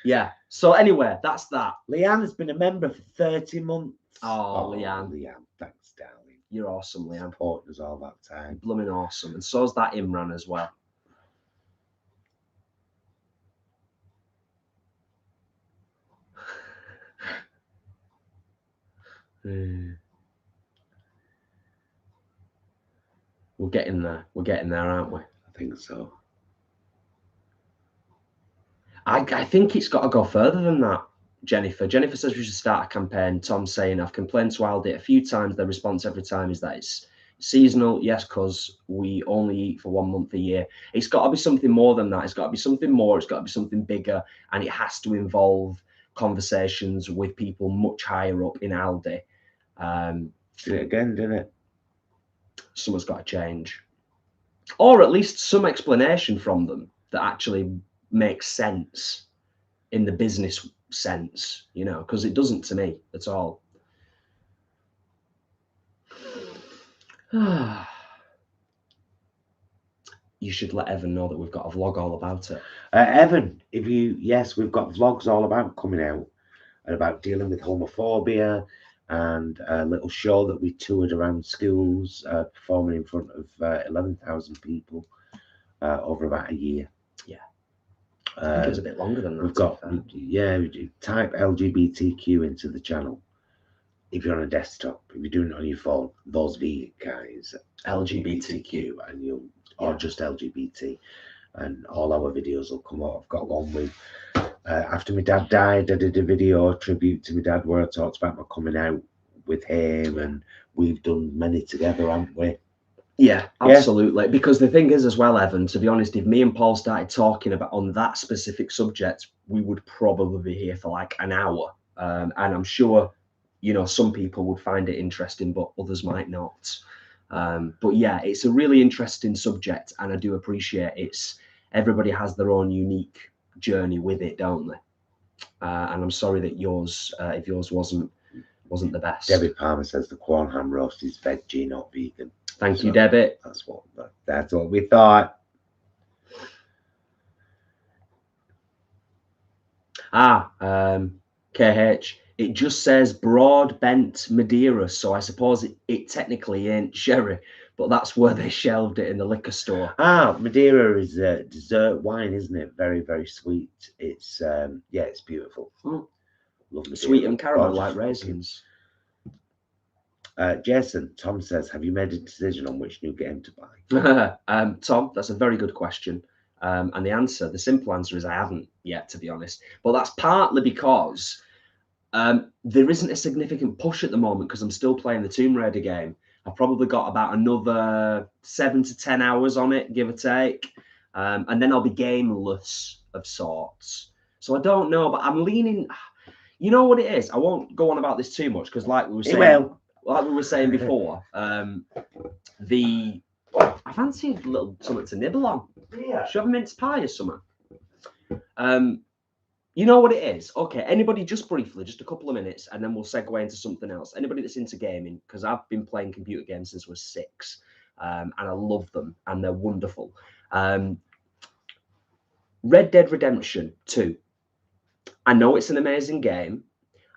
[SPEAKER 2] Yeah. So anyway, that's that.
[SPEAKER 1] Leanne's been a member for 30 months.
[SPEAKER 2] Oh, Leanne.
[SPEAKER 1] Leanne, thanks, darling.
[SPEAKER 2] You're awesome, Leanne.
[SPEAKER 1] Supporting us all that time.
[SPEAKER 2] Blooming awesome. And so's that Imran as well. We're getting there. We're getting there, aren't we?
[SPEAKER 1] I think so.
[SPEAKER 2] I think it's got to go further than that, Jennifer. Jennifer says we should start a campaign. Tom's saying, I've complained to Aldi a few times. Their response every time is that it's seasonal. Yes, because we only eat for 1 month a year. It's got to be something more than that. It's got to be something more. It's got to be something bigger. And it has to involve conversations with people much higher up in Aldi.
[SPEAKER 1] Did it again, didn't it?
[SPEAKER 2] Someone's got to change. Or at least some explanation from them that actually makes sense in the business sense, you know, because it doesn't to me at all. You should let Evan know that we've got a vlog all about it.
[SPEAKER 1] Evan, yes, we've got vlogs all about coming out and about dealing with homophobia, and a little show that we toured around schools, performing in front of 11,000 people over about a year.
[SPEAKER 2] Yeah. I think it was a bit longer than that.
[SPEAKER 1] We've got, type LGBTQ into the channel. If you're on a desktop, if you're doing it on your phone, those vegan guys, LGBTQ, and or just LGBT, and all our videos will come out. I've got one with, after my dad died, I did a video tribute to my dad where I talked about my coming out with him, and we've done many together, haven't we?
[SPEAKER 2] Yeah, absolutely. Yeah. Because the thing is as well, Evan, to be honest, if me and Paul started talking about on that specific subject, we would probably be here for like an hour. And I'm sure, you know, some people would find it interesting, but others might not. But yeah, it's a really interesting subject, and I do appreciate everybody has their own unique journey with it, don't they? And I'm sorry that yours, if yours wasn't the best.
[SPEAKER 1] Debbie Palmer says the corn ham roast is veggie, not vegan.
[SPEAKER 2] Thank you, Debbie.
[SPEAKER 1] That's what we thought.
[SPEAKER 2] KH. It just says broad bent Madeira, so I suppose it technically ain't sherry, but that's where they shelved it in the liquor store.
[SPEAKER 1] Madeira is a dessert wine, isn't it? Very, very sweet. It's it's beautiful.
[SPEAKER 2] Love
[SPEAKER 1] Madeira.
[SPEAKER 2] Sweet and caramel like raisins.
[SPEAKER 1] Jason, Tom says, have you made a decision on which new game to buy?
[SPEAKER 2] Tom, that's a very good question. And the simple answer is I haven't yet, to be honest. But that's partly because there isn't a significant push at the moment because I'm still playing the Tomb Raider game. I've probably got about another 7 to 10 hours on it, give or take. And then I'll be gameless of sorts. So I don't know, but I'm leaning... You know what it is? I won't go on about this too much because like we were saying before, I fancy a little something to nibble on.
[SPEAKER 1] Yeah.
[SPEAKER 2] Should I have a mince pie or something? You know what it is? Okay, anybody, just briefly, just a couple of minutes, and then we'll segue into something else. Anybody that's into gaming, because I've been playing computer games since I was 6, and I love them, and they're wonderful. Red Dead Redemption 2. I know it's an amazing game.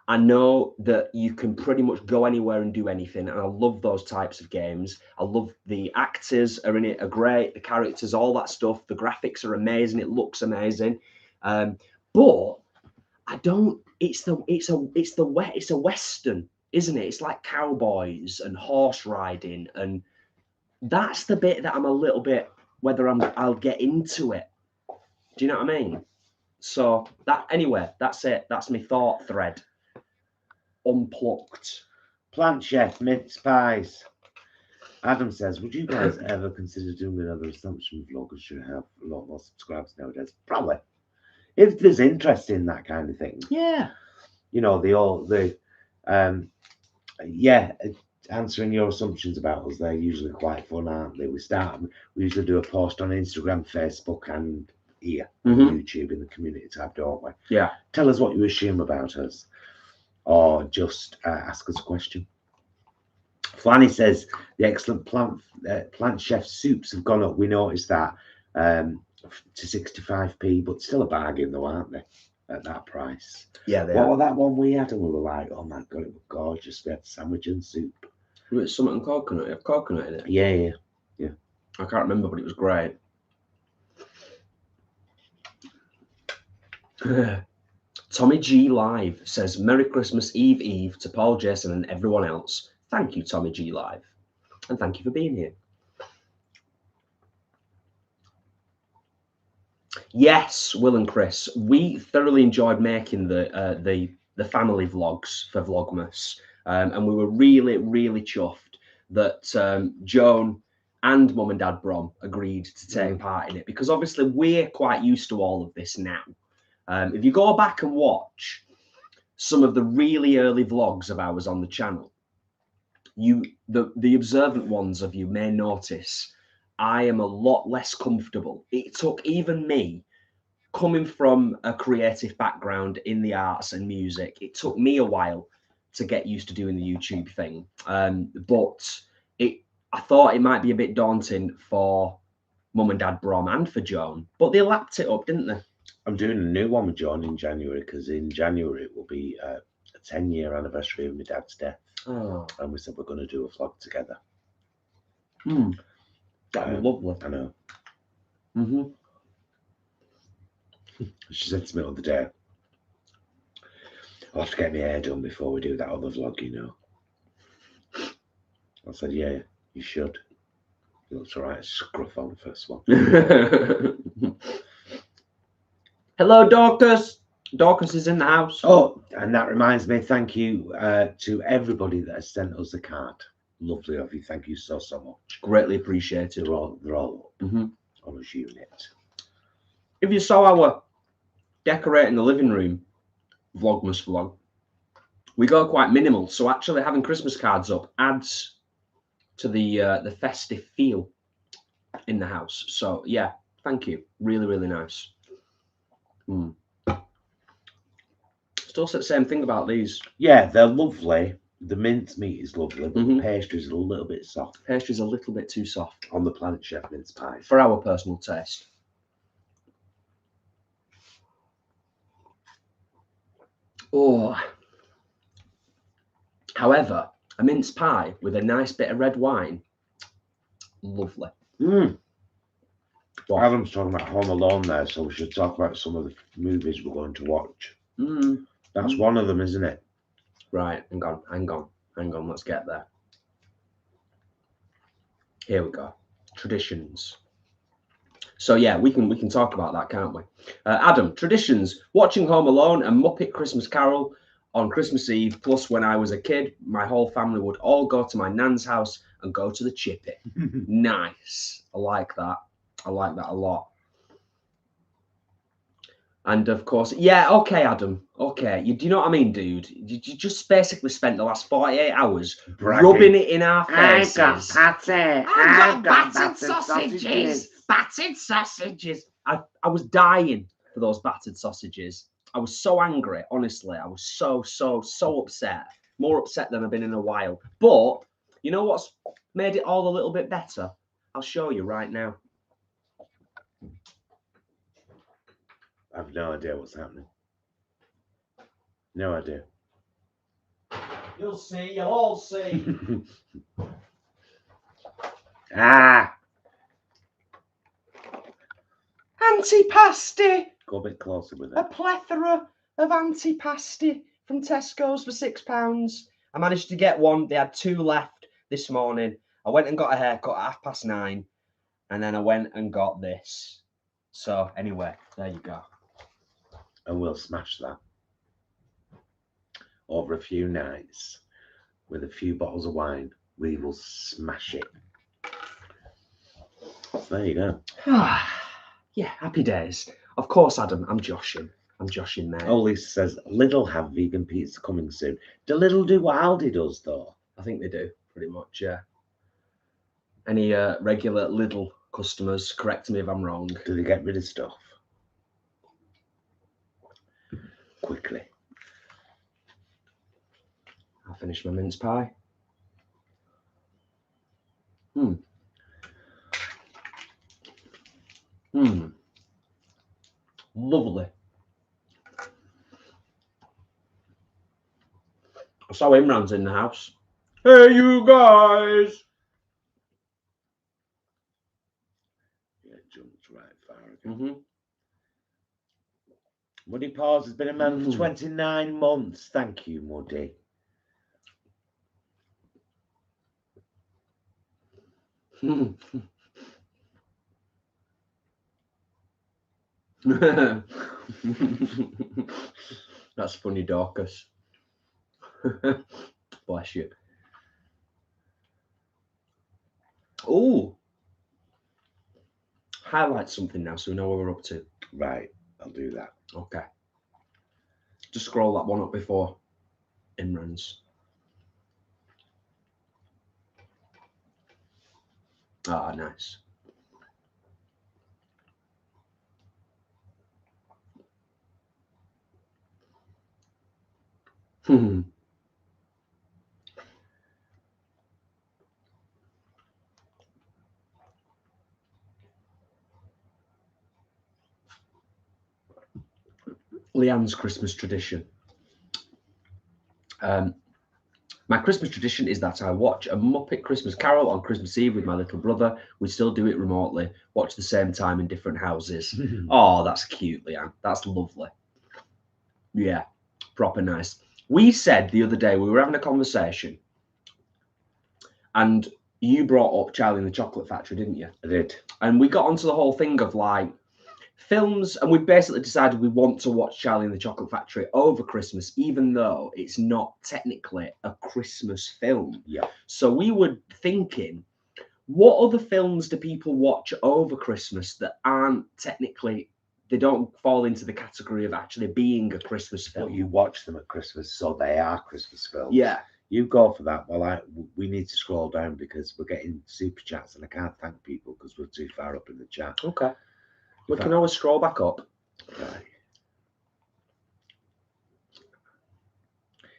[SPEAKER 2] I know that you can pretty much go anywhere and do anything, and I love those types of games. I love the actors are in it, are great, the characters, all that stuff. The graphics are amazing. It looks amazing. But I don't. It's a western, isn't it? It's like cowboys and horse riding, and That's the bit that I'm a little bit whether I'll get into it. Do you know what I mean? So that anyway, that's it. That's my thought thread. Unplugged.
[SPEAKER 1] Plant chef, mince pies. Adam says, would you guys ever consider doing another assumption vlog? Or should have a lot more subscribers nowadays? Probably. If there's interest in that kind of thing.
[SPEAKER 2] Yeah.
[SPEAKER 1] You know, answering your assumptions about us, they're usually quite fun, aren't they? We usually do a post on Instagram, Facebook, and here on YouTube in the community tab, don't we?
[SPEAKER 2] Yeah.
[SPEAKER 1] Tell us what you assume about us, or just ask us a question. Flanny says the excellent plant chef soups have gone up. We noticed that to 65p, but still a bargain though, aren't they? At that price.
[SPEAKER 2] Yeah, they
[SPEAKER 1] what
[SPEAKER 2] are.
[SPEAKER 1] was that one we had? And we were like, oh my god, it was gorgeous. We had sandwich and soup.
[SPEAKER 2] Was it something coconut? You have coconut in it?
[SPEAKER 1] Yeah.
[SPEAKER 2] I can't remember, but it was great. Tommy G Live says, Merry Christmas Eve to Paul, Jason, and everyone else. Thank you, Tommy G Live. And thank you for being here. Yes, Will and Chris, we thoroughly enjoyed making the family vlogs for Vlogmas. And we were really, really chuffed that Joan and Mum and Dad Brom agreed to take part in it, because obviously we're quite used to all of this now. If you go back and watch some of the really early vlogs of ours on the channel, the observant ones of you may notice I am a lot less comfortable. It took even me, coming from a creative background in the arts and music, it took me a while to get used to doing the YouTube thing. But I thought it might be a bit daunting for Mum and Dad Brom and for Joan, but they lapped it up, didn't they?
[SPEAKER 1] I'm doing a new one with Joan in January, because in January it will be a 10-year anniversary of my dad's death.
[SPEAKER 2] Oh.
[SPEAKER 1] And we said we're going to do a vlog together.
[SPEAKER 2] That'd be lovely.
[SPEAKER 1] I know. She said to me the other day, I'll have to get my hair done before we do that other vlog, you know. I said, yeah, you should. It looks all right. Scruff on the first one.
[SPEAKER 2] Hello, Dorcas. Dorcas is in the house.
[SPEAKER 1] Oh, and that reminds me, thank you to everybody that has sent us a card. Lovely of you. Thank you so much.
[SPEAKER 2] Greatly appreciated.
[SPEAKER 1] They're all on us unit.
[SPEAKER 2] If you saw our decorating the living room Vlogmas vlog, we go quite minimal. So actually having Christmas cards up adds to the festive feel in the house. So yeah, thank you. Really, really nice. Still said the same thing about these.
[SPEAKER 1] Yeah, they're lovely. The mincemeat is lovely, but the pastry's a little bit soft.
[SPEAKER 2] Pastry's a little bit too soft.
[SPEAKER 1] On the Planet Chef mince pie.
[SPEAKER 2] For our personal taste. Oh. However, a mince pie with a nice bit of red wine, lovely.
[SPEAKER 1] Adam's talking about Home Alone there, so we should talk about some of the movies we're going to watch. That's one of them, isn't it?
[SPEAKER 2] Right, hang on, let's get there. Here we go. Traditions. So yeah, we can talk about that, can't we? Adam, traditions. Watching Home Alone and Muppet Christmas Carol on Christmas Eve, plus when I was a kid, my whole family would all go to my nan's house and go to the chippy. Nice. I like that. I like that a lot. And of course, yeah, okay, Adam. Okay. Do you know what I mean, dude? You just basically spent the last 48 hours rubbing it in our faces.
[SPEAKER 1] I've got
[SPEAKER 2] battered sausages. Battered sausages. I was dying for those battered sausages. I was so angry, honestly. I was so upset. More upset than I've been in a while. But you know what's made it all a little bit better? I'll show you right now.
[SPEAKER 1] I've no idea what's happening. No idea.
[SPEAKER 2] You'll see. You'll all see. Antipasti.
[SPEAKER 1] Go a bit closer with it.
[SPEAKER 2] A plethora of antipasti from Tesco's for £6. I managed to get one. They had 2 left this morning. I went and got a haircut at 9:30, and then I went and got this. So anyway, there you go.
[SPEAKER 1] And we'll smash that over a few nights with a few bottles of wine. We will smash it. So there you go.
[SPEAKER 2] Yeah, happy days. Of course, Adam, I'm joshing. I'm joshing, mate.
[SPEAKER 1] Oh, Lisa says Lidl have vegan pizza coming soon. Do Lidl do what Aldi does, though?
[SPEAKER 2] I think they do, pretty much, yeah. Any regular Lidl customers, correct me if I'm wrong.
[SPEAKER 1] Do they get rid of stuff quickly?
[SPEAKER 2] I'll finish my mince pie. Lovely. I saw Imran's in the house. Hey, you guys!
[SPEAKER 1] Yeah, jumped right far again. Muddy Paws has been a man for 29 months. Thank you, Muddy.
[SPEAKER 2] That's funny, Dorcas. Bless you. Oh, highlight something now so we know what we're up to.
[SPEAKER 1] Right, I'll do that.
[SPEAKER 2] Okay. Just scroll that one up before Imran's. Ah, nice. Leanne's Christmas tradition. My Christmas tradition is that I watch a Muppet Christmas Carol on Christmas Eve with my little brother. We still do it remotely, watch the same time in different houses. Oh, that's cute, Leanne. That's lovely. Yeah, proper nice. We said the other day, we were having a conversation, and you brought up Charlie and the Chocolate Factory, didn't you?
[SPEAKER 1] I did.
[SPEAKER 2] And we got onto the whole thing of like films, and we basically decided we want to watch Charlie and the Chocolate Factory over Christmas, even though it's not technically a Christmas film.
[SPEAKER 1] Yeah.
[SPEAKER 2] So we were thinking, what other films do people watch over Christmas that aren't technically, they don't fall into the category of actually being a Christmas film?
[SPEAKER 1] But you watch them at Christmas, so they are Christmas films.
[SPEAKER 2] Yeah.
[SPEAKER 1] You go for that. Well, we need to scroll down because we're getting super chats and I can't thank people because we're too far up in the chat.
[SPEAKER 2] Okay. We can always scroll back up.
[SPEAKER 1] Right.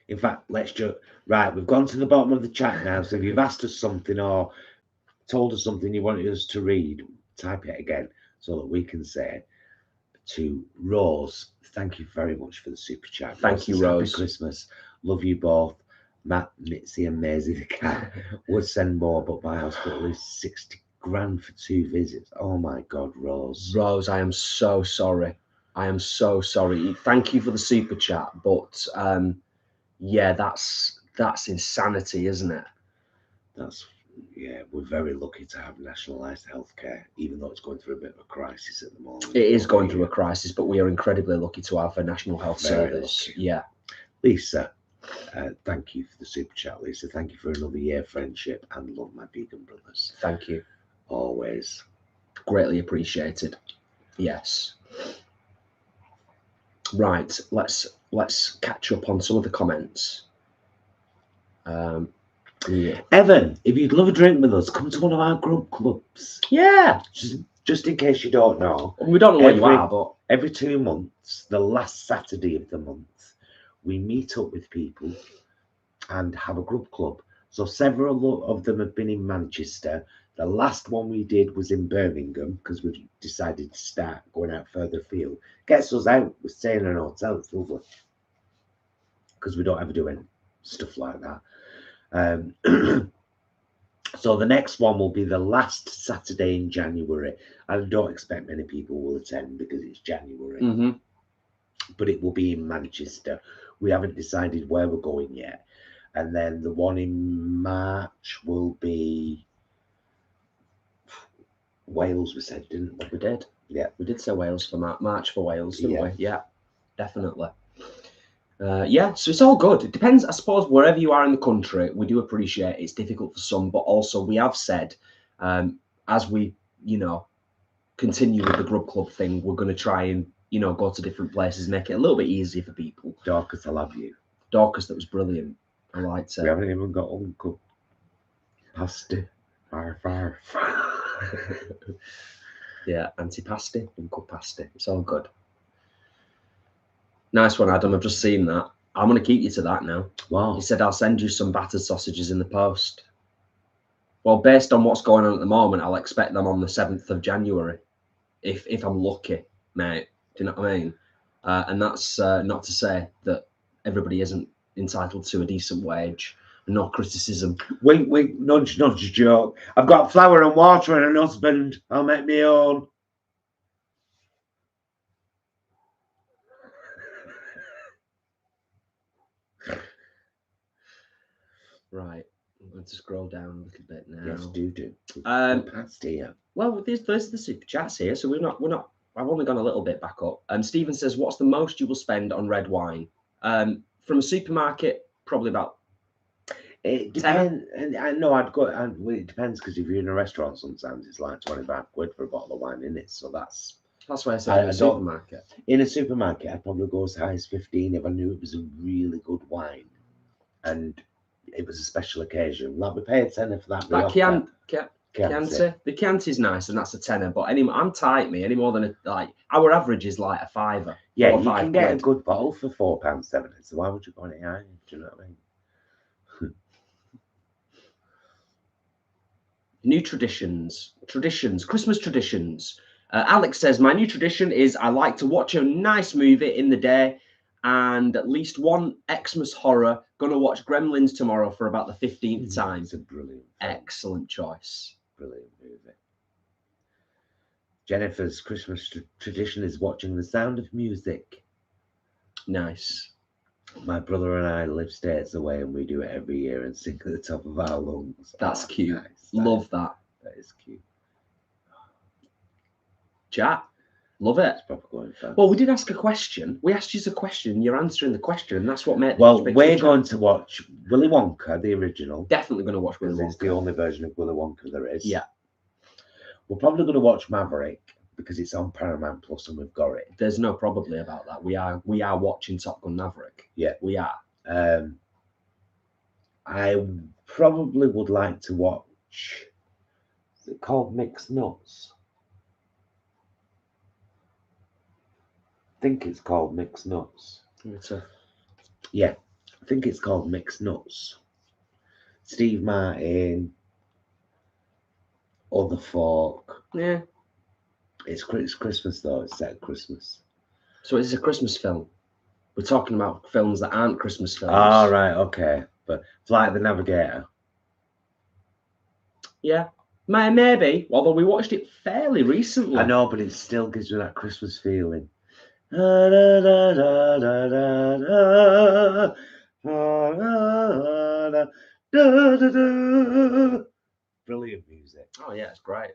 [SPEAKER 1] In fact, let's just... Right, we've gone to the bottom of the chat now. So if you've asked us something or told us something you wanted us to read, type it again so that we can say to Rose, thank you very much for the super chat.
[SPEAKER 2] Thank you, Rose.
[SPEAKER 1] Happy Christmas. Love you both. Matt, Mitzi and Maisie the cat would send more, but my house got at least 60 grand for 2 visits. Oh my God, Rose.
[SPEAKER 2] Rose, I am so sorry. I am so sorry. Thank you for the super chat, but yeah, that's insanity, isn't it?
[SPEAKER 1] That's, yeah, we're very lucky to have nationalised healthcare, even though it's going through a bit of a crisis at the moment.
[SPEAKER 2] It is going through a crisis, but we are incredibly lucky to have a national health service.
[SPEAKER 1] Lucky.
[SPEAKER 2] Yeah.
[SPEAKER 1] Lisa, thank you for the super chat, Lisa. Thank you for another year of friendship and love, my vegan brothers.
[SPEAKER 2] Thank you.
[SPEAKER 1] Always.
[SPEAKER 2] Greatly appreciated. Yes. Right. Let's catch up on some of the comments. Yeah.
[SPEAKER 1] Evan, if you'd love a drink with us, come to one of our group clubs.
[SPEAKER 2] Yeah.
[SPEAKER 1] Just in case you don't know.
[SPEAKER 2] We don't know where you are, but
[SPEAKER 1] every 2 months, the last Saturday of the month, we meet up with people and have a group club. So several of them have been in Manchester. The last one we did was in Birmingham because we've decided to start going out further afield. Gets us out. We're staying in an hotel. It's lovely because we don't ever do any stuff like that. So the next one will be the last Saturday in January. I don't expect many people will attend because it's January.
[SPEAKER 2] Mm-hmm.
[SPEAKER 1] But it will be in Manchester. We haven't decided where we're going yet. And then the one in March will be Wales, we said, didn't we?
[SPEAKER 2] We did.
[SPEAKER 1] Yeah.
[SPEAKER 2] We did say Wales for March for Wales, didn't
[SPEAKER 1] Yeah.
[SPEAKER 2] we? Yeah, definitely. Yeah, so it's all good. It depends, I suppose, wherever you are in the country, we do appreciate it's difficult for some, but also we have said, as we, continue with the Grub Club thing, we're going to try and, go to different places, make it a little bit easier for people.
[SPEAKER 1] Dorcas, I love you.
[SPEAKER 2] Dorcas, that was brilliant. I liked it.
[SPEAKER 1] We haven't even got Uncle Pasty. Far.
[SPEAKER 2] Yeah, anti-pasty, Uncle Pasty. It's all good. Nice one, Adam. I've just seen that. I'm going to keep you to that now.
[SPEAKER 1] Wow.
[SPEAKER 2] He said, I'll send you some battered sausages in the post. Well, based on what's going on at the moment, I'll expect them on the 7th of January. If I'm lucky, mate. Do you know what I mean? And that's not to say that everybody isn't entitled to a decent wage. No criticism.
[SPEAKER 1] Wink, wink, nudge, nudge, joke. I've got flour and water and an husband. I'll make my own.
[SPEAKER 2] Right. I'm going to scroll down a little bit now.
[SPEAKER 1] Yes, do. Past here.
[SPEAKER 2] Well, there's the super chats here, so we're not. I've only gone a little bit back up. Stephen says, "What's the most you will spend on red wine?" From a supermarket, probably about.
[SPEAKER 1] It depends. And I know I'd go. And it depends, because if you're in a restaurant, sometimes it's like 25 quid for a bottle of wine in it. So that's
[SPEAKER 2] why I said in a supermarket.
[SPEAKER 1] In a supermarket, I'd probably go as high as 15 if I knew it was a really good wine, and it was a special occasion. Like, we pay a tenner for that.
[SPEAKER 2] That Chianti. The Chianti's nice, and that's a tenner. But I'm tight, me. Any more than our average is like a £5.
[SPEAKER 1] Yeah, you can get a good bottle for £4.70. So why would you go any higher? Do you know what I mean?
[SPEAKER 2] New traditions, Christmas traditions. Alex says, my new tradition is I like to watch a nice movie in the day and at least one Xmas horror. Gonna watch Gremlins tomorrow for about the 15th time.
[SPEAKER 1] It's a brilliant film.
[SPEAKER 2] Excellent choice.
[SPEAKER 1] Brilliant movie. Jennifer's Christmas tradition is watching The Sound of Music.
[SPEAKER 2] Nice.
[SPEAKER 1] My brother and I live states away, and we do it every year and sing at the top of our lungs.
[SPEAKER 2] That's cute.
[SPEAKER 1] Nice.
[SPEAKER 2] Love that.
[SPEAKER 1] That is cute.
[SPEAKER 2] Chat. Love it.
[SPEAKER 1] It's proper going fun.
[SPEAKER 2] Well, we did ask a question. We asked you a question, and you're answering the question, and that's what made.
[SPEAKER 1] Well, we're going to watch Willy Wonka, the original.
[SPEAKER 2] Definitely going to watch Willy Wonka.
[SPEAKER 1] It's the only version of Willy Wonka there is.
[SPEAKER 2] Yeah.
[SPEAKER 1] We're probably going to watch Maverick because it's on Paramount Plus and we've got it.
[SPEAKER 2] There's no probably about that. We are watching Top Gun Maverick.
[SPEAKER 1] Yeah,
[SPEAKER 2] we are.
[SPEAKER 1] I probably would like to watch. Is it called Mixed Nuts? I think it's called Mixed Nuts. Yeah, I think it's called Mixed Nuts. Steve Martin, other folk.
[SPEAKER 2] Yeah.
[SPEAKER 1] It's Christmas though. It's set at Christmas.
[SPEAKER 2] So it's a Christmas film. We're talking about films that aren't Christmas films.
[SPEAKER 1] Oh, right, okay. But Flight of the Navigator.
[SPEAKER 2] Yeah, maybe. Although we watched it fairly recently.
[SPEAKER 1] I know, but it still gives me that Christmas feeling. Brilliant music.
[SPEAKER 2] Oh yeah, it's great.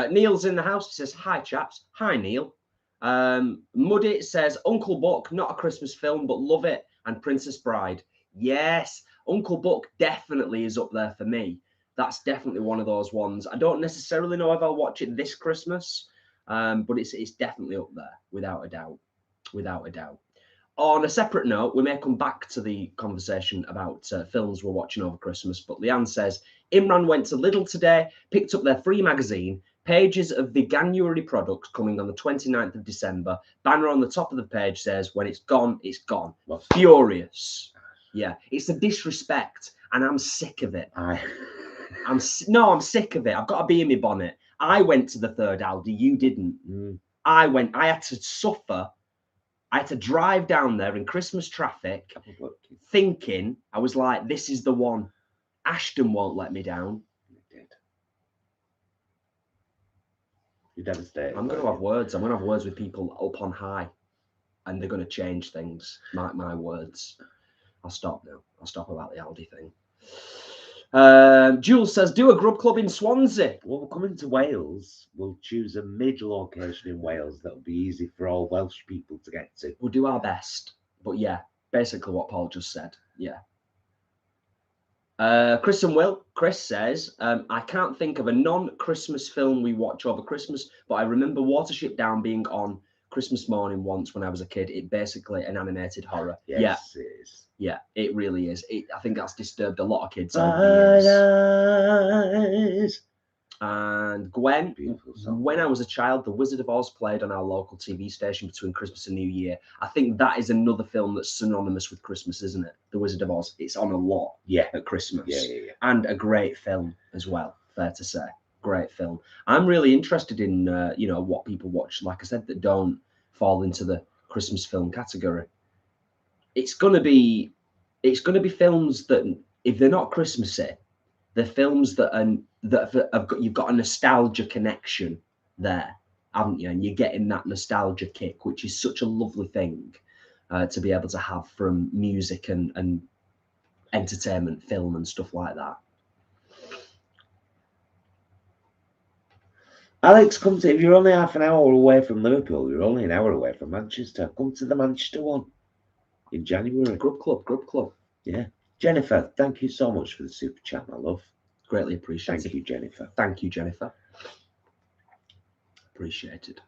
[SPEAKER 2] Neil's in the house. He says, hi chaps. Hi Neil. Muddy says, Uncle Buck, not a Christmas film, but love it. And Princess Bride. Yes, Uncle Buck definitely is up there for me. That's definitely one of those ones. I don't necessarily know if I'll watch it this Christmas, but it's definitely up there, without a doubt. Without a doubt. On a separate note, we may come back to the conversation about films we're watching over Christmas, but Leanne says, Imran went to Lidl today, picked up their free magazine, pages of Veganuary products coming on the 29th of December. Banner on the top of the page says, when it's gone, it's gone.
[SPEAKER 1] What?
[SPEAKER 2] Furious. Yeah, it's a disrespect, and I'm sick of it. I'm sick of it. I've got to be in my bonnet. I went to the third Aldi. You didn't. I had to suffer. I had to drive down there in Christmas traffic thinking, I was like, this is the one. Ashton won't let me down.
[SPEAKER 1] It did. You're devastated.
[SPEAKER 2] I'm going to have words. I'm going to have words with people up on high, and they're going to change things. Mark my words. I'll stop now. I'll stop about the Aldi thing. Jules says, do a grub club in Swansea.
[SPEAKER 1] Well, we're coming to Wales. We'll choose a mid-location in Wales that'll be easy for all Welsh people to get to.
[SPEAKER 2] We'll do our best. But yeah, basically what Paul just said. Yeah. Chris and Will. Chris says, I can't think of a non-Christmas film we watch over Christmas, but I remember Watership Down being on Christmas morning once when I was a kid. It basically an animated horror.
[SPEAKER 1] Yes, it is.
[SPEAKER 2] Yeah, it really is. I think that's disturbed a lot of kids over the years. And Gwen, when I was a child, The Wizard of Oz played on our local TV station between Christmas and New Year. I think that is another film that's synonymous with Christmas, isn't it? The Wizard of Oz. It's on a lot at Christmas.
[SPEAKER 1] Yeah.
[SPEAKER 2] And a great film as well, fair to say. Great film. I'm really interested in, what people watch, like I said, that don't fall into the Christmas film category. It's going to be films that, if they're not Christmassy, they're films that you've got a nostalgia connection there, haven't you? And you're getting that nostalgia kick, which is such a lovely thing to be able to have from music and entertainment, film and stuff like that.
[SPEAKER 1] Alex, come to, if you're only half an hour away from Liverpool, you're only an hour away from Manchester. Come to the Manchester one in January.
[SPEAKER 2] Grub Club. Yeah.
[SPEAKER 1] Jennifer, thank you so much for the super chat, my love.
[SPEAKER 2] Greatly appreciated.
[SPEAKER 1] Thank you, Jennifer.
[SPEAKER 2] Thank you, Jennifer. Appreciated.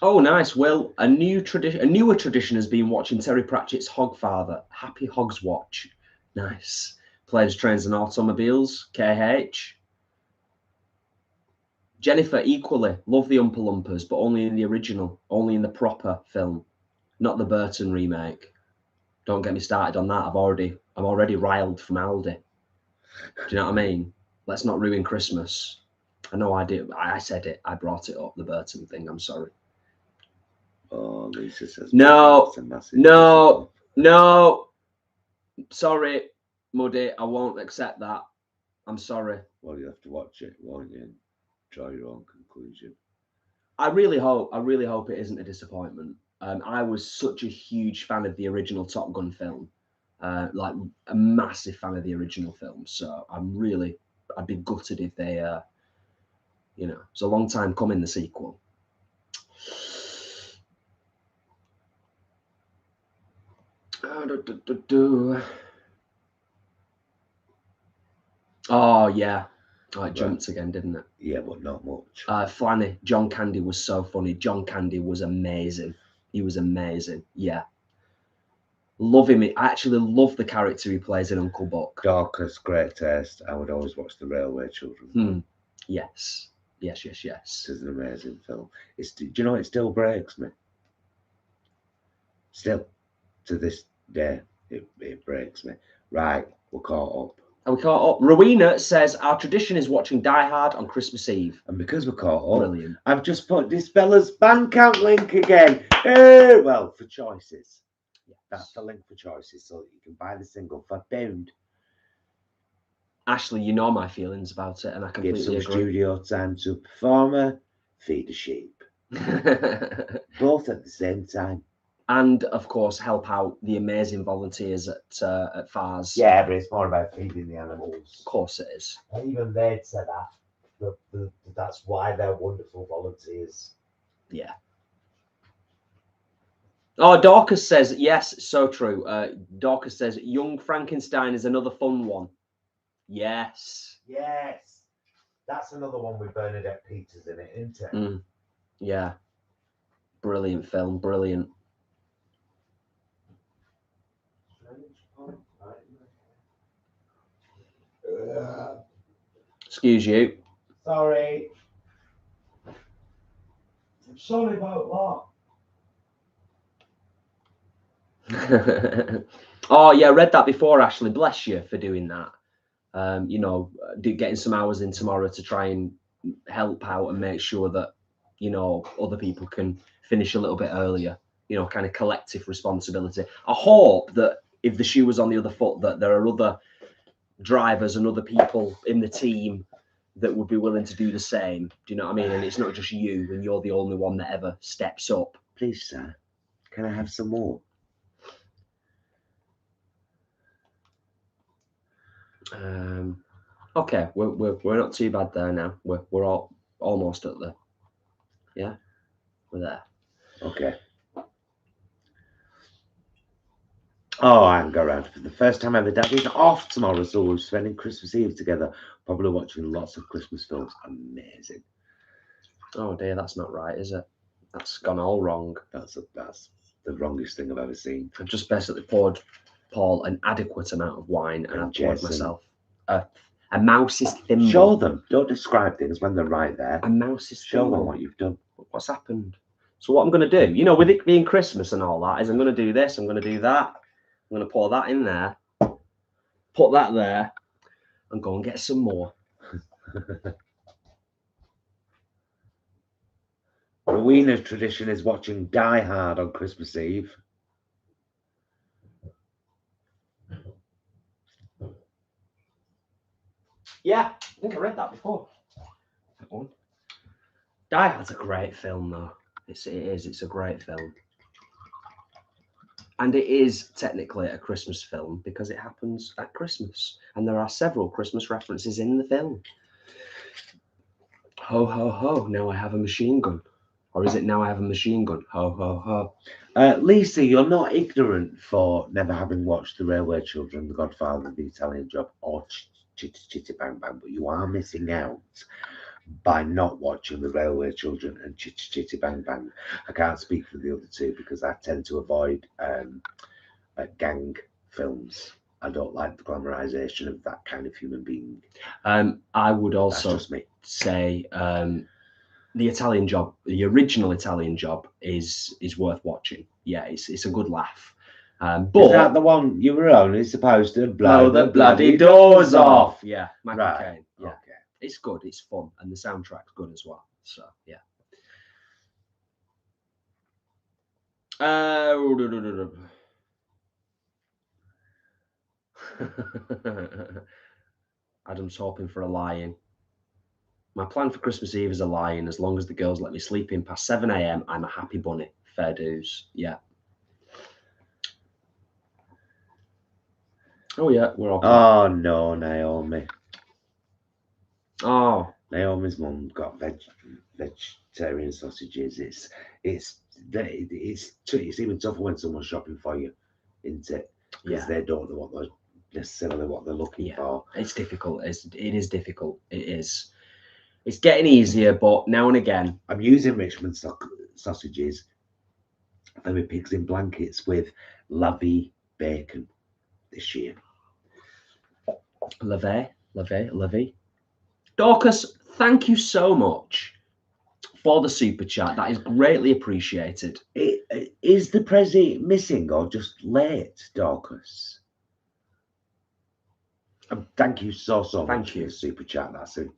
[SPEAKER 2] Oh, nice. Well, a newer tradition has been watching Terry Pratchett's Hogfather. Happy Hogs Watch. Nice. Planes, Trains and Automobiles. KH. Jennifer, equally, love the Oompa Loompas, but only in the original, only in the proper film, not the Burton remake. Don't get me started on that. I'm already riled from Aldi. Do you know what I mean? Let's not ruin Christmas. I know I did. I said it. I brought it up, the Burton thing. I'm sorry.
[SPEAKER 1] Oh, Lisa says
[SPEAKER 2] no. Sorry, Muddy. I won't accept that. I'm sorry.
[SPEAKER 1] Well, you have to watch it, won't you? And draw your own conclusion.
[SPEAKER 2] I really hope it isn't a disappointment. I was such a huge fan of the original Top Gun film, like a massive fan of the original film. So I'd be gutted if they, it's a long time coming, the sequel. Oh yeah. Oh, it jumped again, didn't it?
[SPEAKER 1] Yeah, but not much.
[SPEAKER 2] Flanny, John Candy was so funny. John Candy was amazing. He was amazing. Yeah. Love him. I actually love the character he plays in Uncle Buck.
[SPEAKER 1] Dorcas, great taste. I would always watch The Railway Children.
[SPEAKER 2] Yes. Yes.
[SPEAKER 1] It's an amazing film. Do you know, it still breaks me. Still, to this day, it breaks me. Right, we're caught up.
[SPEAKER 2] And we caught up. Rowena says our tradition is watching Die Hard on Christmas Eve.
[SPEAKER 1] And because we're caught up,
[SPEAKER 2] brilliant.
[SPEAKER 1] I've just put this fella's Bandcamp link again. Well, for choices. Yes. That's the link for choices, so that you can buy the single for £1.
[SPEAKER 2] Ashley, you know my feelings about it, and I completely agree.
[SPEAKER 1] Give some studio time to a performer, feed a sheep. Both at the same time.
[SPEAKER 2] And of course, help out the amazing volunteers at FARS.
[SPEAKER 1] Yeah, but it's more about feeding the animals.
[SPEAKER 2] Of course it is.
[SPEAKER 1] And even they'd say that. That's why they're wonderful volunteers.
[SPEAKER 2] Yeah. Oh, Dorcas says, yes, so true. Dorcas says, Young Frankenstein is another fun one. Yes.
[SPEAKER 1] Yes. That's another one with Bernadette Peters in it, isn't it?
[SPEAKER 2] Yeah. Brilliant film. Brilliant. Excuse you.
[SPEAKER 1] Sorry. I'm sorry about
[SPEAKER 2] that. Oh yeah, I read that before, Ashley. Bless you for doing that. Getting some hours in tomorrow to try and help out and make sure that other people can finish a little bit earlier. Kind of collective responsibility. I hope that if the shoe was on the other foot, that there are other drivers and other people in the team that would be willing to do the same. Do you know what I mean? And it's not just you and you're the only one that ever steps up.
[SPEAKER 1] Please, sir, can I have some more?
[SPEAKER 2] Okay, we're not too bad there now. We're all almost at the, yeah, we're there.
[SPEAKER 1] Okay. Oh, Angharads, for the first time ever, Dad is off tomorrow, so we're spending Christmas Eve together, probably watching lots of Christmas films. Amazing.
[SPEAKER 2] Oh dear, that's not right, is it? That's gone all wrong.
[SPEAKER 1] That's the wrongest thing I've ever seen.
[SPEAKER 2] I've just basically poured Paul an adequate amount of wine, and I've poured myself a mouse's thimble.
[SPEAKER 1] Show them. Don't describe things when they're right there.
[SPEAKER 2] A mouse's
[SPEAKER 1] Show
[SPEAKER 2] thimble.
[SPEAKER 1] them what you've done.
[SPEAKER 2] What's happened? So what I'm going to do, you know, with it being Christmas and all that, is I'm going to do this, I'm going to do that. I'm going to pour that in there, put that there, and go and get some more.
[SPEAKER 1] Rowena's tradition is watching Die Hard on Christmas Eve.
[SPEAKER 2] Yeah, I think I read that before. That one. Die Hard's a great film, though. It is. It's a great film. And it is technically a Christmas film because it happens at Christmas. And there are several Christmas references in the film. Ho, ho, ho, now I have a machine gun. Or is it now I have a machine gun? Ho, ho, ho.
[SPEAKER 1] Lisa, you're not ignorant for never having watched The Railway Children, The Godfather, The Italian Job, or Chitty Chitty Bang Bang, but you are missing out by not watching The Railway Children and Chitty Chitty Bang Bang. I can't speak for the other two because I tend to avoid gang films. I don't like the glamorization of that kind of human being.
[SPEAKER 2] I would also say the Italian Job, the original Italian Job, is worth watching. Yeah, it's a good laugh. But
[SPEAKER 1] is that the one you were only supposed to
[SPEAKER 2] blow the bloody doors off? Yeah, Michael Caine. Yeah, okay. It's good. It's fun, and the soundtrack's good as well. So yeah. Adam's hoping for a lie-in. My plan for Christmas Eve is a lie-in. As long as the girls let me sleep in past 7 a.m, I'm a happy bunny. Fair dues. Yeah. Oh yeah, we're okay.
[SPEAKER 1] Oh no, Naomi.
[SPEAKER 2] Oh,
[SPEAKER 1] Naomi's mum got vegetarian sausages. It's even tougher when someone's shopping for you, isn't it? Because they don't know what they're looking for.
[SPEAKER 2] It's difficult. It is difficult. It is. It's getting easier, but now and again.
[SPEAKER 1] I'm using Richmond sausages for my pigs in blankets with Lavie bacon this year.
[SPEAKER 2] Lavie. Dorcas, thank you so much for the super chat. That is greatly appreciated.
[SPEAKER 1] Is the Prezi missing or just late, Dorcas? Thank you so much for the super chat. That's a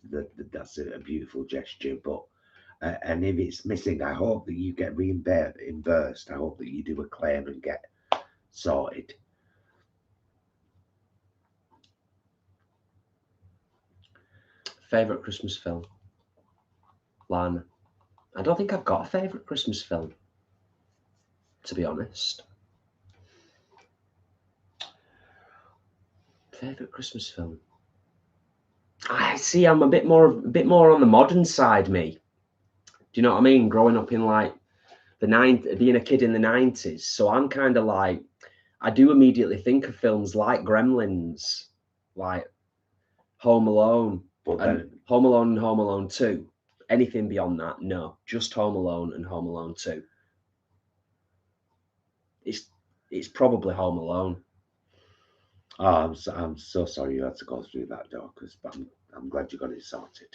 [SPEAKER 1] beautiful gesture. But and if it's missing, I hope that you get reimbursed. I hope that you do a claim and get sorted.
[SPEAKER 2] Favorite Christmas film? Lana. I don't think I've got a favorite Christmas film, to be honest. Favorite Christmas film? I see. I'm a bit more on the modern side, me. Do you know what I mean? Growing up in like being a kid in the 90s. So I'm kind of like, I do immediately think of films like Gremlins, like Home Alone, and Home Alone and Home Alone 2. Anything beyond that, no. Just Home Alone and Home Alone 2. It's probably Home Alone.
[SPEAKER 1] Oh, I'm so sorry you had to go through that, Dorcas, but I'm glad you got it sorted.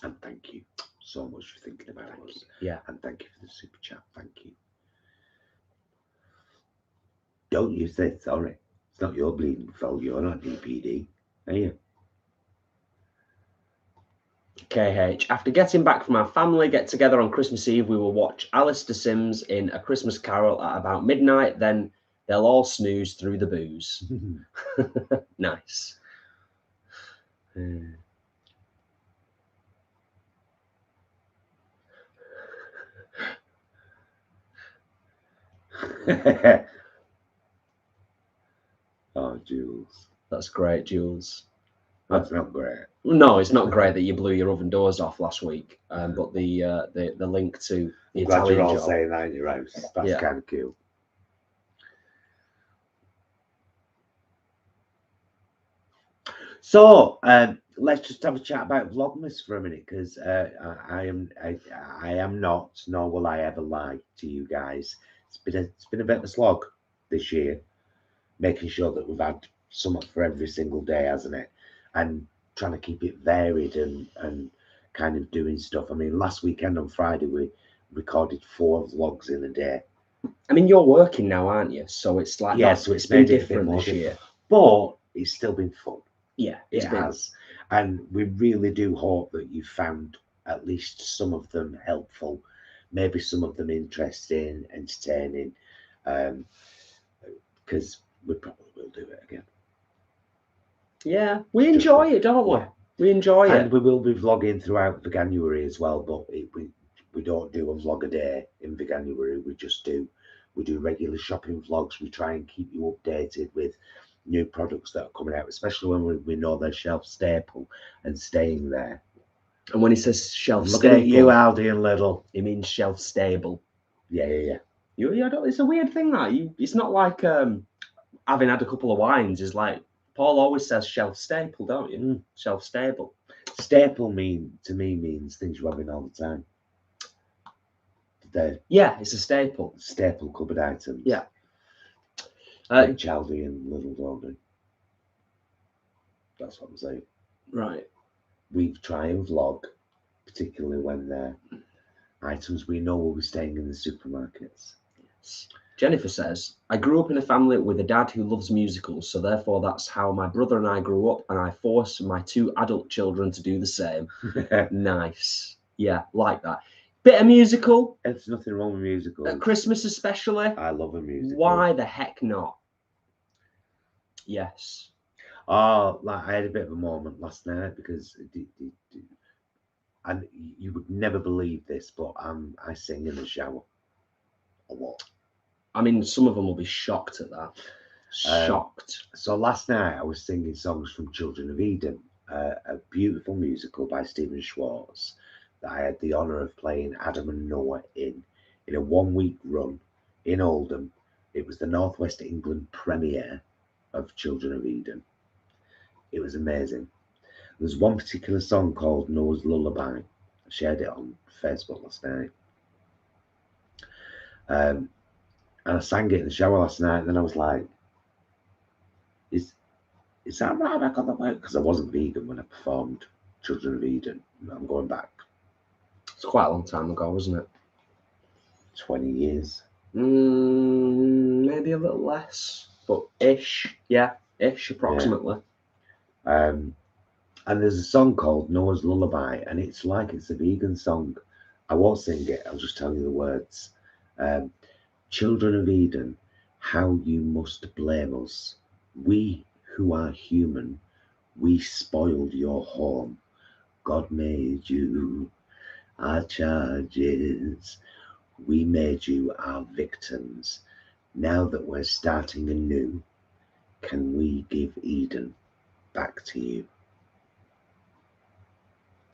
[SPEAKER 1] And thank you so much for thinking about us.
[SPEAKER 2] Yeah.
[SPEAKER 1] And thank you for the super chat. Thank you. Don't you say sorry. It's not your bleeding fault. You're not DPD, are you?
[SPEAKER 2] KH. After getting back from our family get together on Christmas Eve, we will watch Alistair Sims in A Christmas Carol at about midnight. Then they'll all snooze through the booze. Nice.
[SPEAKER 1] Oh, Jules.
[SPEAKER 2] That's great, Jules.
[SPEAKER 1] That's not great.
[SPEAKER 2] No, it's not great that you blew your oven doors off last week. But the link to the
[SPEAKER 1] I'm glad
[SPEAKER 2] Italian
[SPEAKER 1] you're all
[SPEAKER 2] job.
[SPEAKER 1] saying that in your house. That's
[SPEAKER 2] Yeah.
[SPEAKER 1] kind of cool. So let's just have a chat about Vlogmas for a minute, because I am not, nor will I ever lie to you guys. It's been a bit of a slog this year, making sure that we've had something for every single day, hasn't it? And trying to keep it varied and kind of doing stuff. I mean, last weekend on Friday we recorded 4 vlogs in a day.
[SPEAKER 2] I mean, you're working now, aren't you? So it's like,
[SPEAKER 1] yeah, so it's
[SPEAKER 2] been
[SPEAKER 1] made it a bit
[SPEAKER 2] different
[SPEAKER 1] more
[SPEAKER 2] this year.
[SPEAKER 1] But it's still been fun.
[SPEAKER 2] Yeah,
[SPEAKER 1] It has. And we really do hope that you found at least some of them helpful, maybe some of them interesting, entertaining, because we probably will do it again.
[SPEAKER 2] Yeah, we enjoy it, don't we?
[SPEAKER 1] Yeah.
[SPEAKER 2] We enjoy it.
[SPEAKER 1] And we will be vlogging throughout the January as well, but we don't do a vlog a day in the January. We do regular shopping vlogs. We try and keep you updated with new products that are coming out, especially when we know they're shelf staple and staying there.
[SPEAKER 2] And when he says shelf
[SPEAKER 1] Looking
[SPEAKER 2] staple,
[SPEAKER 1] at you, Aldi and Lidl,
[SPEAKER 2] he means shelf stable.
[SPEAKER 1] Yeah.
[SPEAKER 2] It's a weird thing that it's not like having had a couple of wines. Is like Paul always says shelf staple, don't you? Shelf stable.
[SPEAKER 1] Staple to me means things you're having all the time.
[SPEAKER 2] Yeah, it's a staple.
[SPEAKER 1] Staple cupboard items.
[SPEAKER 2] Yeah.
[SPEAKER 1] Like Aldi and Lidl don't do. That's what I'm saying.
[SPEAKER 2] Right.
[SPEAKER 1] We try and vlog, particularly when they're items we know will be staying in the supermarkets.
[SPEAKER 2] Yes. Jennifer says, I grew up in a family with a dad who loves musicals, so therefore that's how my brother and I grew up, and I force my 2 adult children to do the same. Nice. Yeah, like that. Bit of musical.
[SPEAKER 1] There's nothing wrong with musicals.
[SPEAKER 2] At Christmas especially.
[SPEAKER 1] I love a musical.
[SPEAKER 2] Why the heck not? Yes.
[SPEAKER 1] Oh, like I had a bit of a moment last night because, and you would never believe this, but I sing in the shower a lot.
[SPEAKER 2] I mean, some of them will be shocked at that. Shocked.
[SPEAKER 1] So last night I was singing songs from Children of Eden, a beautiful musical by Stephen Schwartz that I had the honour of playing Adam and Noah in a 1-week run in Oldham. It was the North West England premiere of Children of Eden. It was amazing. There's one particular song called Noah's Lullaby. I shared it on Facebook last night. And I sang it in the shower last night, and then I was like, is that right? Have I got that right? Because I wasn't vegan when I performed Children of Eden. I'm going back.
[SPEAKER 2] It's quite a long time ago, wasn't it?
[SPEAKER 1] 20 years.
[SPEAKER 2] Maybe a little less, but ish. Yeah, ish, approximately.
[SPEAKER 1] Yeah. And there's a song called Noah's Lullaby, and it's like it's a vegan song. I won't sing it, I'll just tell you the words. Children of Eden, how you must blame us. We who are human, we spoiled your home. God made you our charges. We made you our victims. Now that we're starting anew, can we give Eden back to you?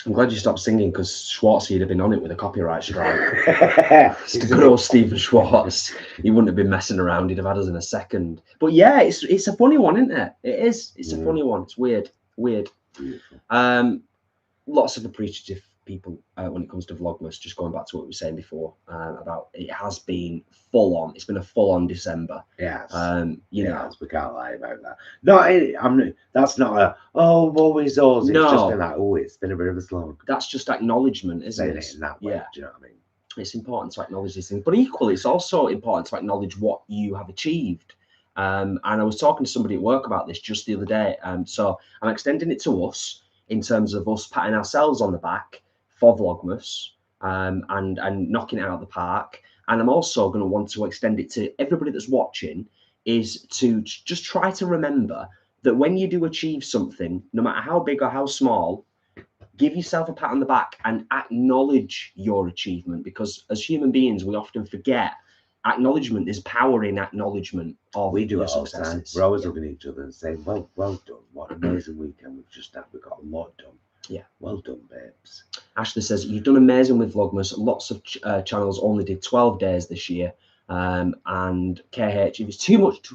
[SPEAKER 2] I'm glad you stopped singing, because Schwartz would have been on it with a copyright strike. It's good old Stephen Schwartz. He wouldn't have been messing around. He'd have had us in a second. But yeah, it's a funny one, isn't it? It is. It's a funny one. It's weird. Lots of appreciative people when it comes to Vlogmas. Just going back to what we were saying before about it has been full on. It's been a full on December.
[SPEAKER 1] Yes.
[SPEAKER 2] You know,
[SPEAKER 1] we can't lie about that. No, that's not a always us. It's just been like, it's been a bit of a slog.
[SPEAKER 2] That's just acknowledgement, isn't
[SPEAKER 1] it? In that way,
[SPEAKER 2] yeah.
[SPEAKER 1] Do you know what I mean?
[SPEAKER 2] It's important to acknowledge these things, but equally, it's also important to acknowledge what you have achieved. And I was talking to somebody at work about this just the other day. So I'm extending it to us in terms of us patting ourselves on the back for Vlogmas and knocking it out of the park. And I'm also going to want to extend it to everybody that's watching, is to just try to remember that when you do achieve something, no matter how big or how small, give yourself a pat on the back and acknowledge your achievement, because as human beings, we often forget acknowledgement. There's power in acknowledgement of
[SPEAKER 1] We do
[SPEAKER 2] your
[SPEAKER 1] it all the time.
[SPEAKER 2] successes.
[SPEAKER 1] We're always looking at each other and saying, well done. What an amazing weekend we've just had. We've got a lot done.
[SPEAKER 2] Yeah.
[SPEAKER 1] Well done, babes.
[SPEAKER 2] Ashley says, you've done amazing with Vlogmas. Lots of channels only did 12 days this year. And KH, if it's too much,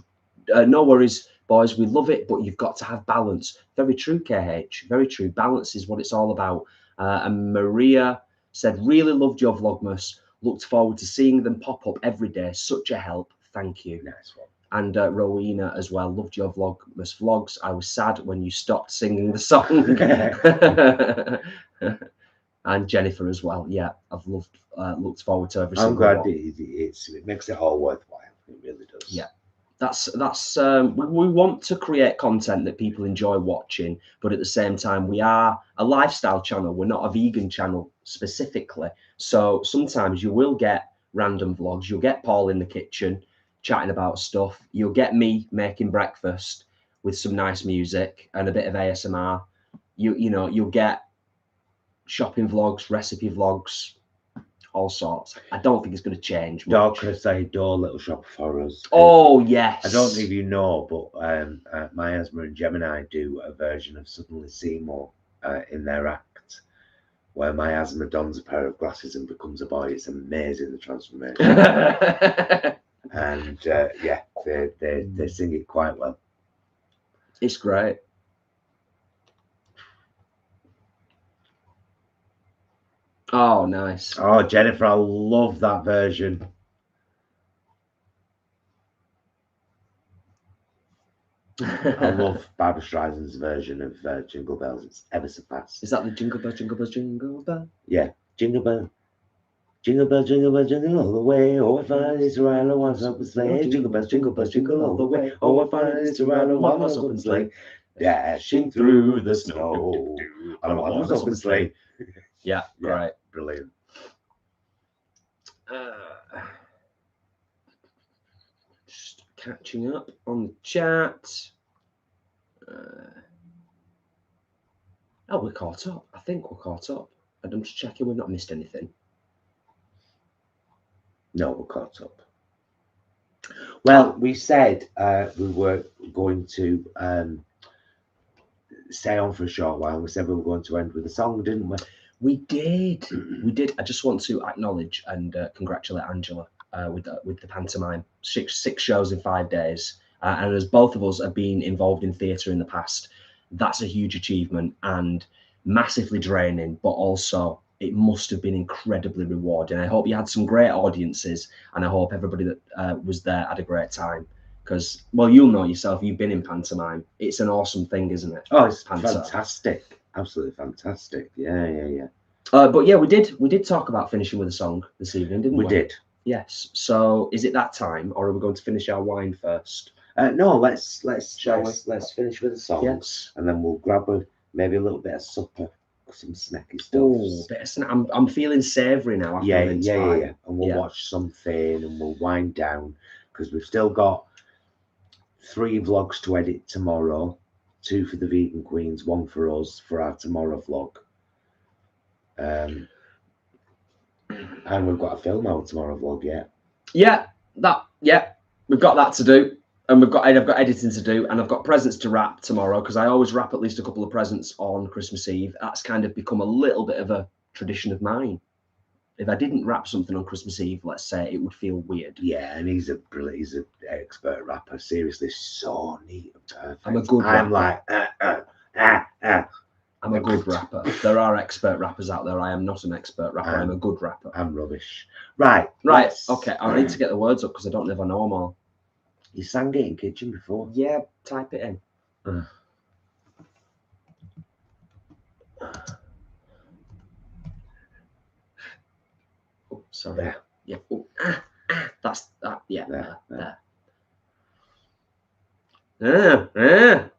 [SPEAKER 2] no worries, boys. We love it, but you've got to have balance. Very true, KH. Very true. Balance is what it's all about. And Maria said, really loved your Vlogmas. Looked forward to seeing them pop up every day. Such a help. Thank you.
[SPEAKER 1] Nice one.
[SPEAKER 2] And Rowena as well. Loved your Vlogmas vlogs. I was sad when you stopped singing the song. And Jennifer as well. Yeah, I've looked forward to every single one.
[SPEAKER 1] I'm glad it makes it all worthwhile. It really does.
[SPEAKER 2] Yeah. That's we want to create content that people enjoy watching, but at the same time we are a lifestyle channel. We're not a vegan channel specifically, so sometimes you will get random vlogs. You'll get Paul in the kitchen chatting about stuff. You'll get me making breakfast with some nice music and a bit of ASMR. You'll get shopping vlogs, recipe vlogs, all sorts. I don't think it's going to change much.
[SPEAKER 1] Dorcas, I adore Little Shop for Us.
[SPEAKER 2] Oh, yes.
[SPEAKER 1] I don't know if you know, but Miasma and Gemini do a version of Suddenly Seymour in their act, where Miasma dons a pair of glasses and becomes a boy. It's amazing, the transformation. And yeah, they sing it quite well.
[SPEAKER 2] It's great. Oh, nice.
[SPEAKER 1] Oh, Jennifer, I love that version. I love Barbra Streisand's version of Jingle Bells. It's ever so fast.
[SPEAKER 2] Is that the Jingle Bell, Jingle Bell, Jingle Bell?
[SPEAKER 1] Yeah. Jingle Bell. Jingle bell, jingle bell, jingle all the way. Oh, what fun it is to ride on one's open sleigh. Jingle bells, jingle all the way. Oh, what fun it is to ride on one's open sleigh. Dashing through the snow on one's open sleigh.
[SPEAKER 2] Yeah, right.
[SPEAKER 1] Brilliant.
[SPEAKER 2] Just catching up on the chat. Oh, we're caught up. I think we're caught up. I'm just checking we've not missed anything.
[SPEAKER 1] No, we're caught up. Well, we said we were going to stay on for a short while. We said we were going to end with a song, didn't we?
[SPEAKER 2] We did. We did. I just want to acknowledge and congratulate Angela with the pantomime. Six shows in 5 days. And as both of us have been involved in theatre in the past, that's a huge achievement and massively draining, but also it must have been incredibly rewarding. I hope you had some great audiences, and I hope everybody that was there had a great time. Because, well, you'll know yourself, you've been in pantomime. It's an awesome thing, isn't it?
[SPEAKER 1] Oh, it's fantastic. Absolutely fantastic. Yeah.
[SPEAKER 2] But yeah, we did talk about finishing with a song this evening, didn't we?
[SPEAKER 1] We did.
[SPEAKER 2] Yes. So is it that time, or are we going to finish our wine first?
[SPEAKER 1] No, let's finish with a song.
[SPEAKER 2] Yes.
[SPEAKER 1] And then we'll grab maybe a little bit of supper, some snacky stuff.
[SPEAKER 2] Oh, bit of snack. I'm feeling savoury now.
[SPEAKER 1] Yeah. And we'll watch something and we'll wind down, because we've still got 3 vlogs to edit tomorrow. 2 for the Vegan Queens, 1 for us for our tomorrow vlog. And we've got a film out tomorrow vlog, yeah.
[SPEAKER 2] We've got that to do. And I've got editing to do, and I've got presents to wrap tomorrow, because I always wrap at least a couple of presents on Christmas Eve. That's kind of become a little bit of a tradition of mine. If I didn't wrap something on Christmas Eve, let's say, it would feel weird.
[SPEAKER 1] Yeah, and he's an expert rapper. Seriously, so neat and perfect.
[SPEAKER 2] I'm a good rapper.
[SPEAKER 1] I'm like,
[SPEAKER 2] I'm a good rapper. There are expert rappers out there. I am not an expert rapper. I'm a good rapper.
[SPEAKER 1] I'm rubbish. Right.
[SPEAKER 2] Okay, I need to get the words up because I don't know if I know them all.
[SPEAKER 1] You sang it in kitchen before?
[SPEAKER 2] Yeah, type it in. Oh, sorry.
[SPEAKER 1] There.
[SPEAKER 2] Yeah. Oh, that's that. Yeah. There.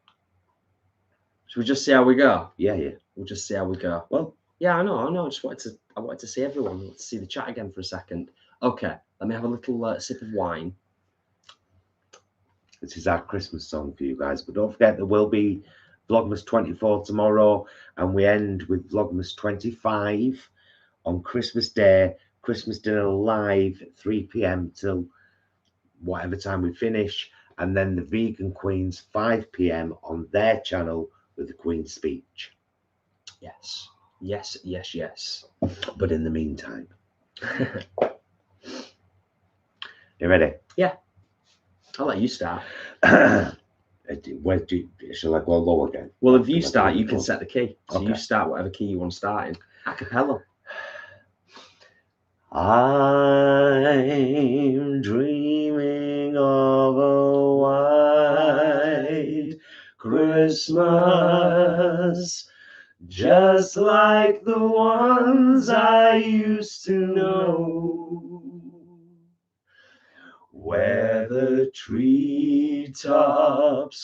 [SPEAKER 2] Should we just see how we go?
[SPEAKER 1] Yeah.
[SPEAKER 2] We'll just see how we go.
[SPEAKER 1] Well,
[SPEAKER 2] yeah, I know. I wanted to see everyone. I wanted to see the chat again for a second. Okay, let me have a little sip of wine.
[SPEAKER 1] This is our Christmas song for you guys, but don't forget there will be Vlogmas 24 tomorrow, and we end with Vlogmas 25 on Christmas Day. Christmas dinner live 3 p.m. till whatever time we finish, and then the Vegan Queens 5 p.m. on their channel with the Queen's speech.
[SPEAKER 2] Yes, yes, yes, yes.
[SPEAKER 1] But in the meantime, you ready?
[SPEAKER 2] Yeah, I'll let you start.
[SPEAKER 1] Where shall I go low again?
[SPEAKER 2] Well, if you start, you can set the key. So
[SPEAKER 1] Okay.
[SPEAKER 2] you start whatever key you want to start in. A cappella.
[SPEAKER 1] I'm dreaming of a white Christmas, just like the ones I used to know, where the treetops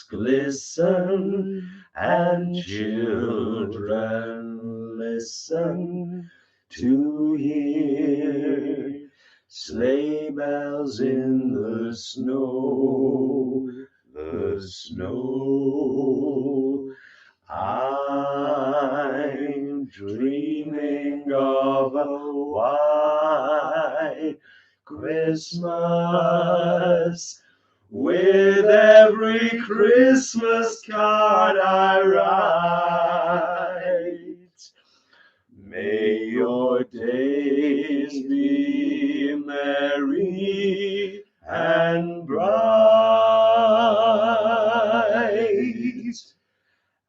[SPEAKER 1] glisten and children listen to hear sleigh bells in the snow, the snow. I'm dreaming of a white Christmas, with every Christmas card I write. May your days be merry and bright,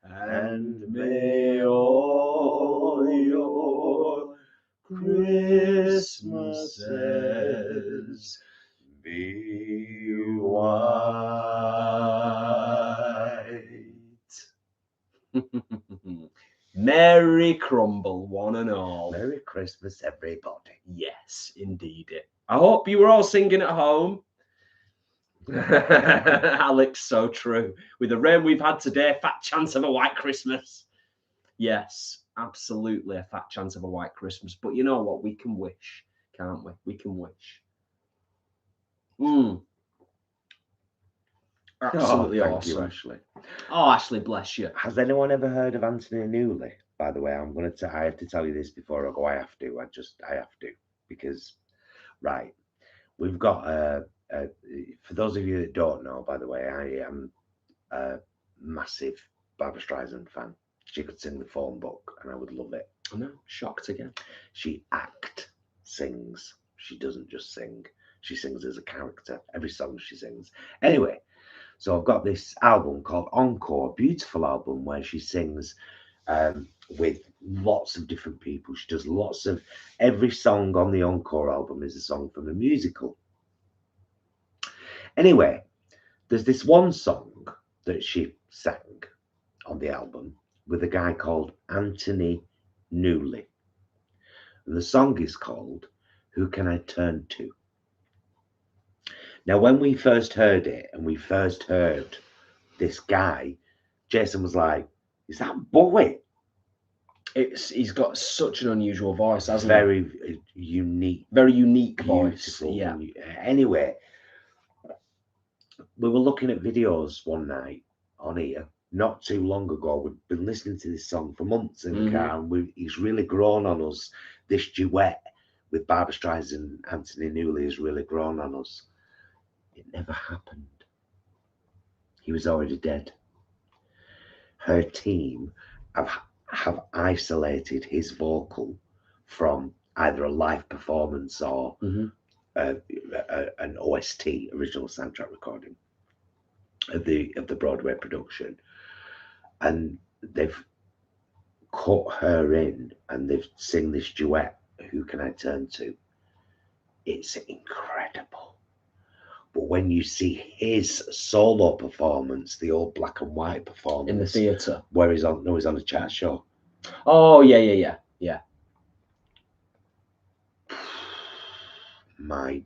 [SPEAKER 1] and may all your Christmases be white.
[SPEAKER 2] Merry crumble, one and all.
[SPEAKER 1] Merry Christmas, everybody.
[SPEAKER 2] Yes, indeed. I hope you were all singing at home. Alex, so true. With the rain we've had today, fat chance of a white Christmas. Yes, absolutely a fat chance of a white Christmas. But you know what? We can wish, can't we? We can wish. Absolutely
[SPEAKER 1] thank
[SPEAKER 2] awesome.
[SPEAKER 1] you, Ashley.
[SPEAKER 2] Oh, Ashley, bless you.
[SPEAKER 1] Has anyone ever heard of Anthony Newley? By the way, I have to tell you this before I go. I have to, because, right, we've got for those of you that don't know, by the way, I am a massive Barbra Streisand fan. She could sing the phone book and I would love it.
[SPEAKER 2] I know, shocked again.
[SPEAKER 1] She sings. She doesn't just sing. She sings as a character. Every song she sings. Anyway, so I've got this album called Encore, a beautiful album where she sings with lots of different people. She does lots of, every song on the Encore album is a song from a musical. Anyway, there's this one song that she sang on the album with a guy called Anthony Newley. And the song is called Who Can I Turn To? Now, when we first heard it and we first heard this guy, Jason was like, is that Bowie?
[SPEAKER 2] He's got such an unusual voice, hasn't
[SPEAKER 1] Very unique.
[SPEAKER 2] Very unique voice. Yeah.
[SPEAKER 1] Anyway, we were looking at videos one night on here, not too long ago. We've been listening to this song for months in the car, and he's really grown on us. This duet with Barbra Streisand and Anthony Newley has really grown on us. It never happened. He was already dead. Her team have isolated his vocal from either a live performance or an OST, original soundtrack recording of the Broadway production, and they've cut her in and they've sing this duet. Who Can I Turn To? It's incredible. But when you see his solo performance, the old black and white performance
[SPEAKER 2] in the theatre,
[SPEAKER 1] where he's on a chat show.
[SPEAKER 2] Oh yeah.
[SPEAKER 1] My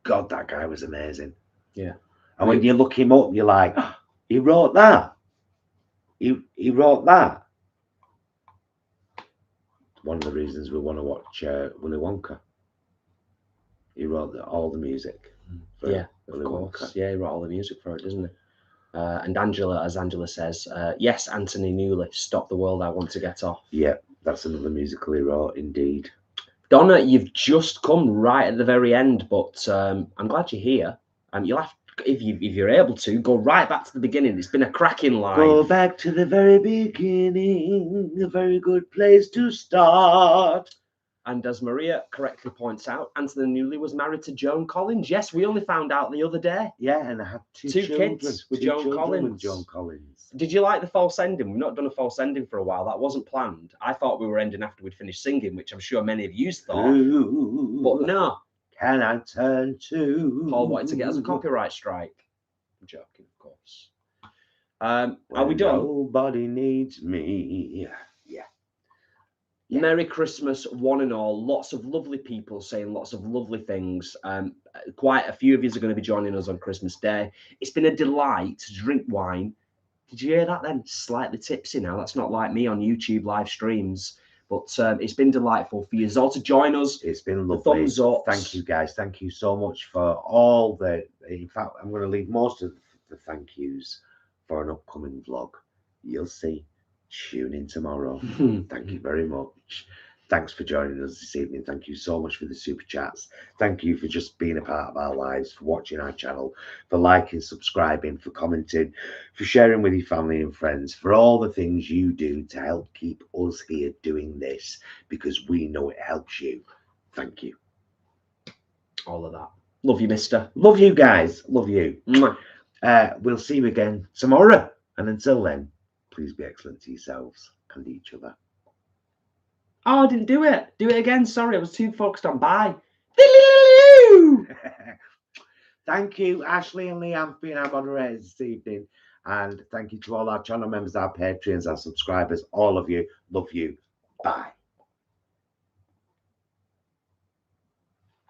[SPEAKER 1] God, that guy was amazing.
[SPEAKER 2] Yeah.
[SPEAKER 1] And when you look him up, you're like, oh, he wrote that. He wrote that. One of the reasons we want to watch Willy Wonka. He wrote all the music.
[SPEAKER 2] Yeah, of course. Wonka. Yeah, he wrote all the music for it, doesn't he? And Angela, as Angela says, yes, Anthony Newley, Stop the World, I Want to Get Off.
[SPEAKER 1] Yeah, that's another musical he wrote, indeed.
[SPEAKER 2] Donna, you've just come right at the very end, but I'm glad you're here. You'll have, if you're able to, go right back to the beginning. It's been a cracking live.
[SPEAKER 1] Go back to the very beginning, a very good place to start.
[SPEAKER 2] And as Maria correctly points out, Anthony Newley was married to Joan Collins. Yes, we only found out the other day.
[SPEAKER 1] Yeah, and I had two
[SPEAKER 2] kids with Joan Collins. Did you like the false ending? We've not done a false ending for a while. That wasn't planned. I thought we were ending after we'd finished singing, which I'm sure many of you thought.
[SPEAKER 1] Ooh,
[SPEAKER 2] but no.
[SPEAKER 1] Can I turn to?
[SPEAKER 2] Paul wanted to get us a copyright strike. I'm joking, of course. Are we done?
[SPEAKER 1] Nobody needs me. Yeah.
[SPEAKER 2] Merry Christmas, one and all. Lots of lovely people saying lots of lovely things. Quite a few of you are going to be joining us on Christmas Day. It's been a delight to drink wine. Did you hear that then? Slightly tipsy now. That's not like me on YouTube live streams. But it's been delightful for you all to join us.
[SPEAKER 1] It's been lovely.
[SPEAKER 2] Thumbs up.
[SPEAKER 1] Thank you, guys. Thank you so much for all the... In fact, I'm going to leave most of the thank yous for an upcoming vlog. You'll see. Tune in tomorrow. Thank you very much. Thanks for joining us this evening. Thank you so much for the super chats. Thank you for just being a part of our lives, for watching our channel, for liking, subscribing, for commenting, for sharing with your family and friends, for all the things you do to help keep us here doing this, because we know it helps you. Thank you.
[SPEAKER 2] All of that. Love you, mister.
[SPEAKER 1] Love you guys. Love you.
[SPEAKER 2] Mwah.
[SPEAKER 1] We'll see you again tomorrow. And until then, please be excellent to yourselves and each other.
[SPEAKER 2] Oh, I didn't do it. Do it again. Sorry, I was too focused on bye.
[SPEAKER 1] Thank you, Ashley and Leanne, for being our moderators this evening. And thank you to all our channel members, our Patreons, our subscribers, all of you. Love you. Bye.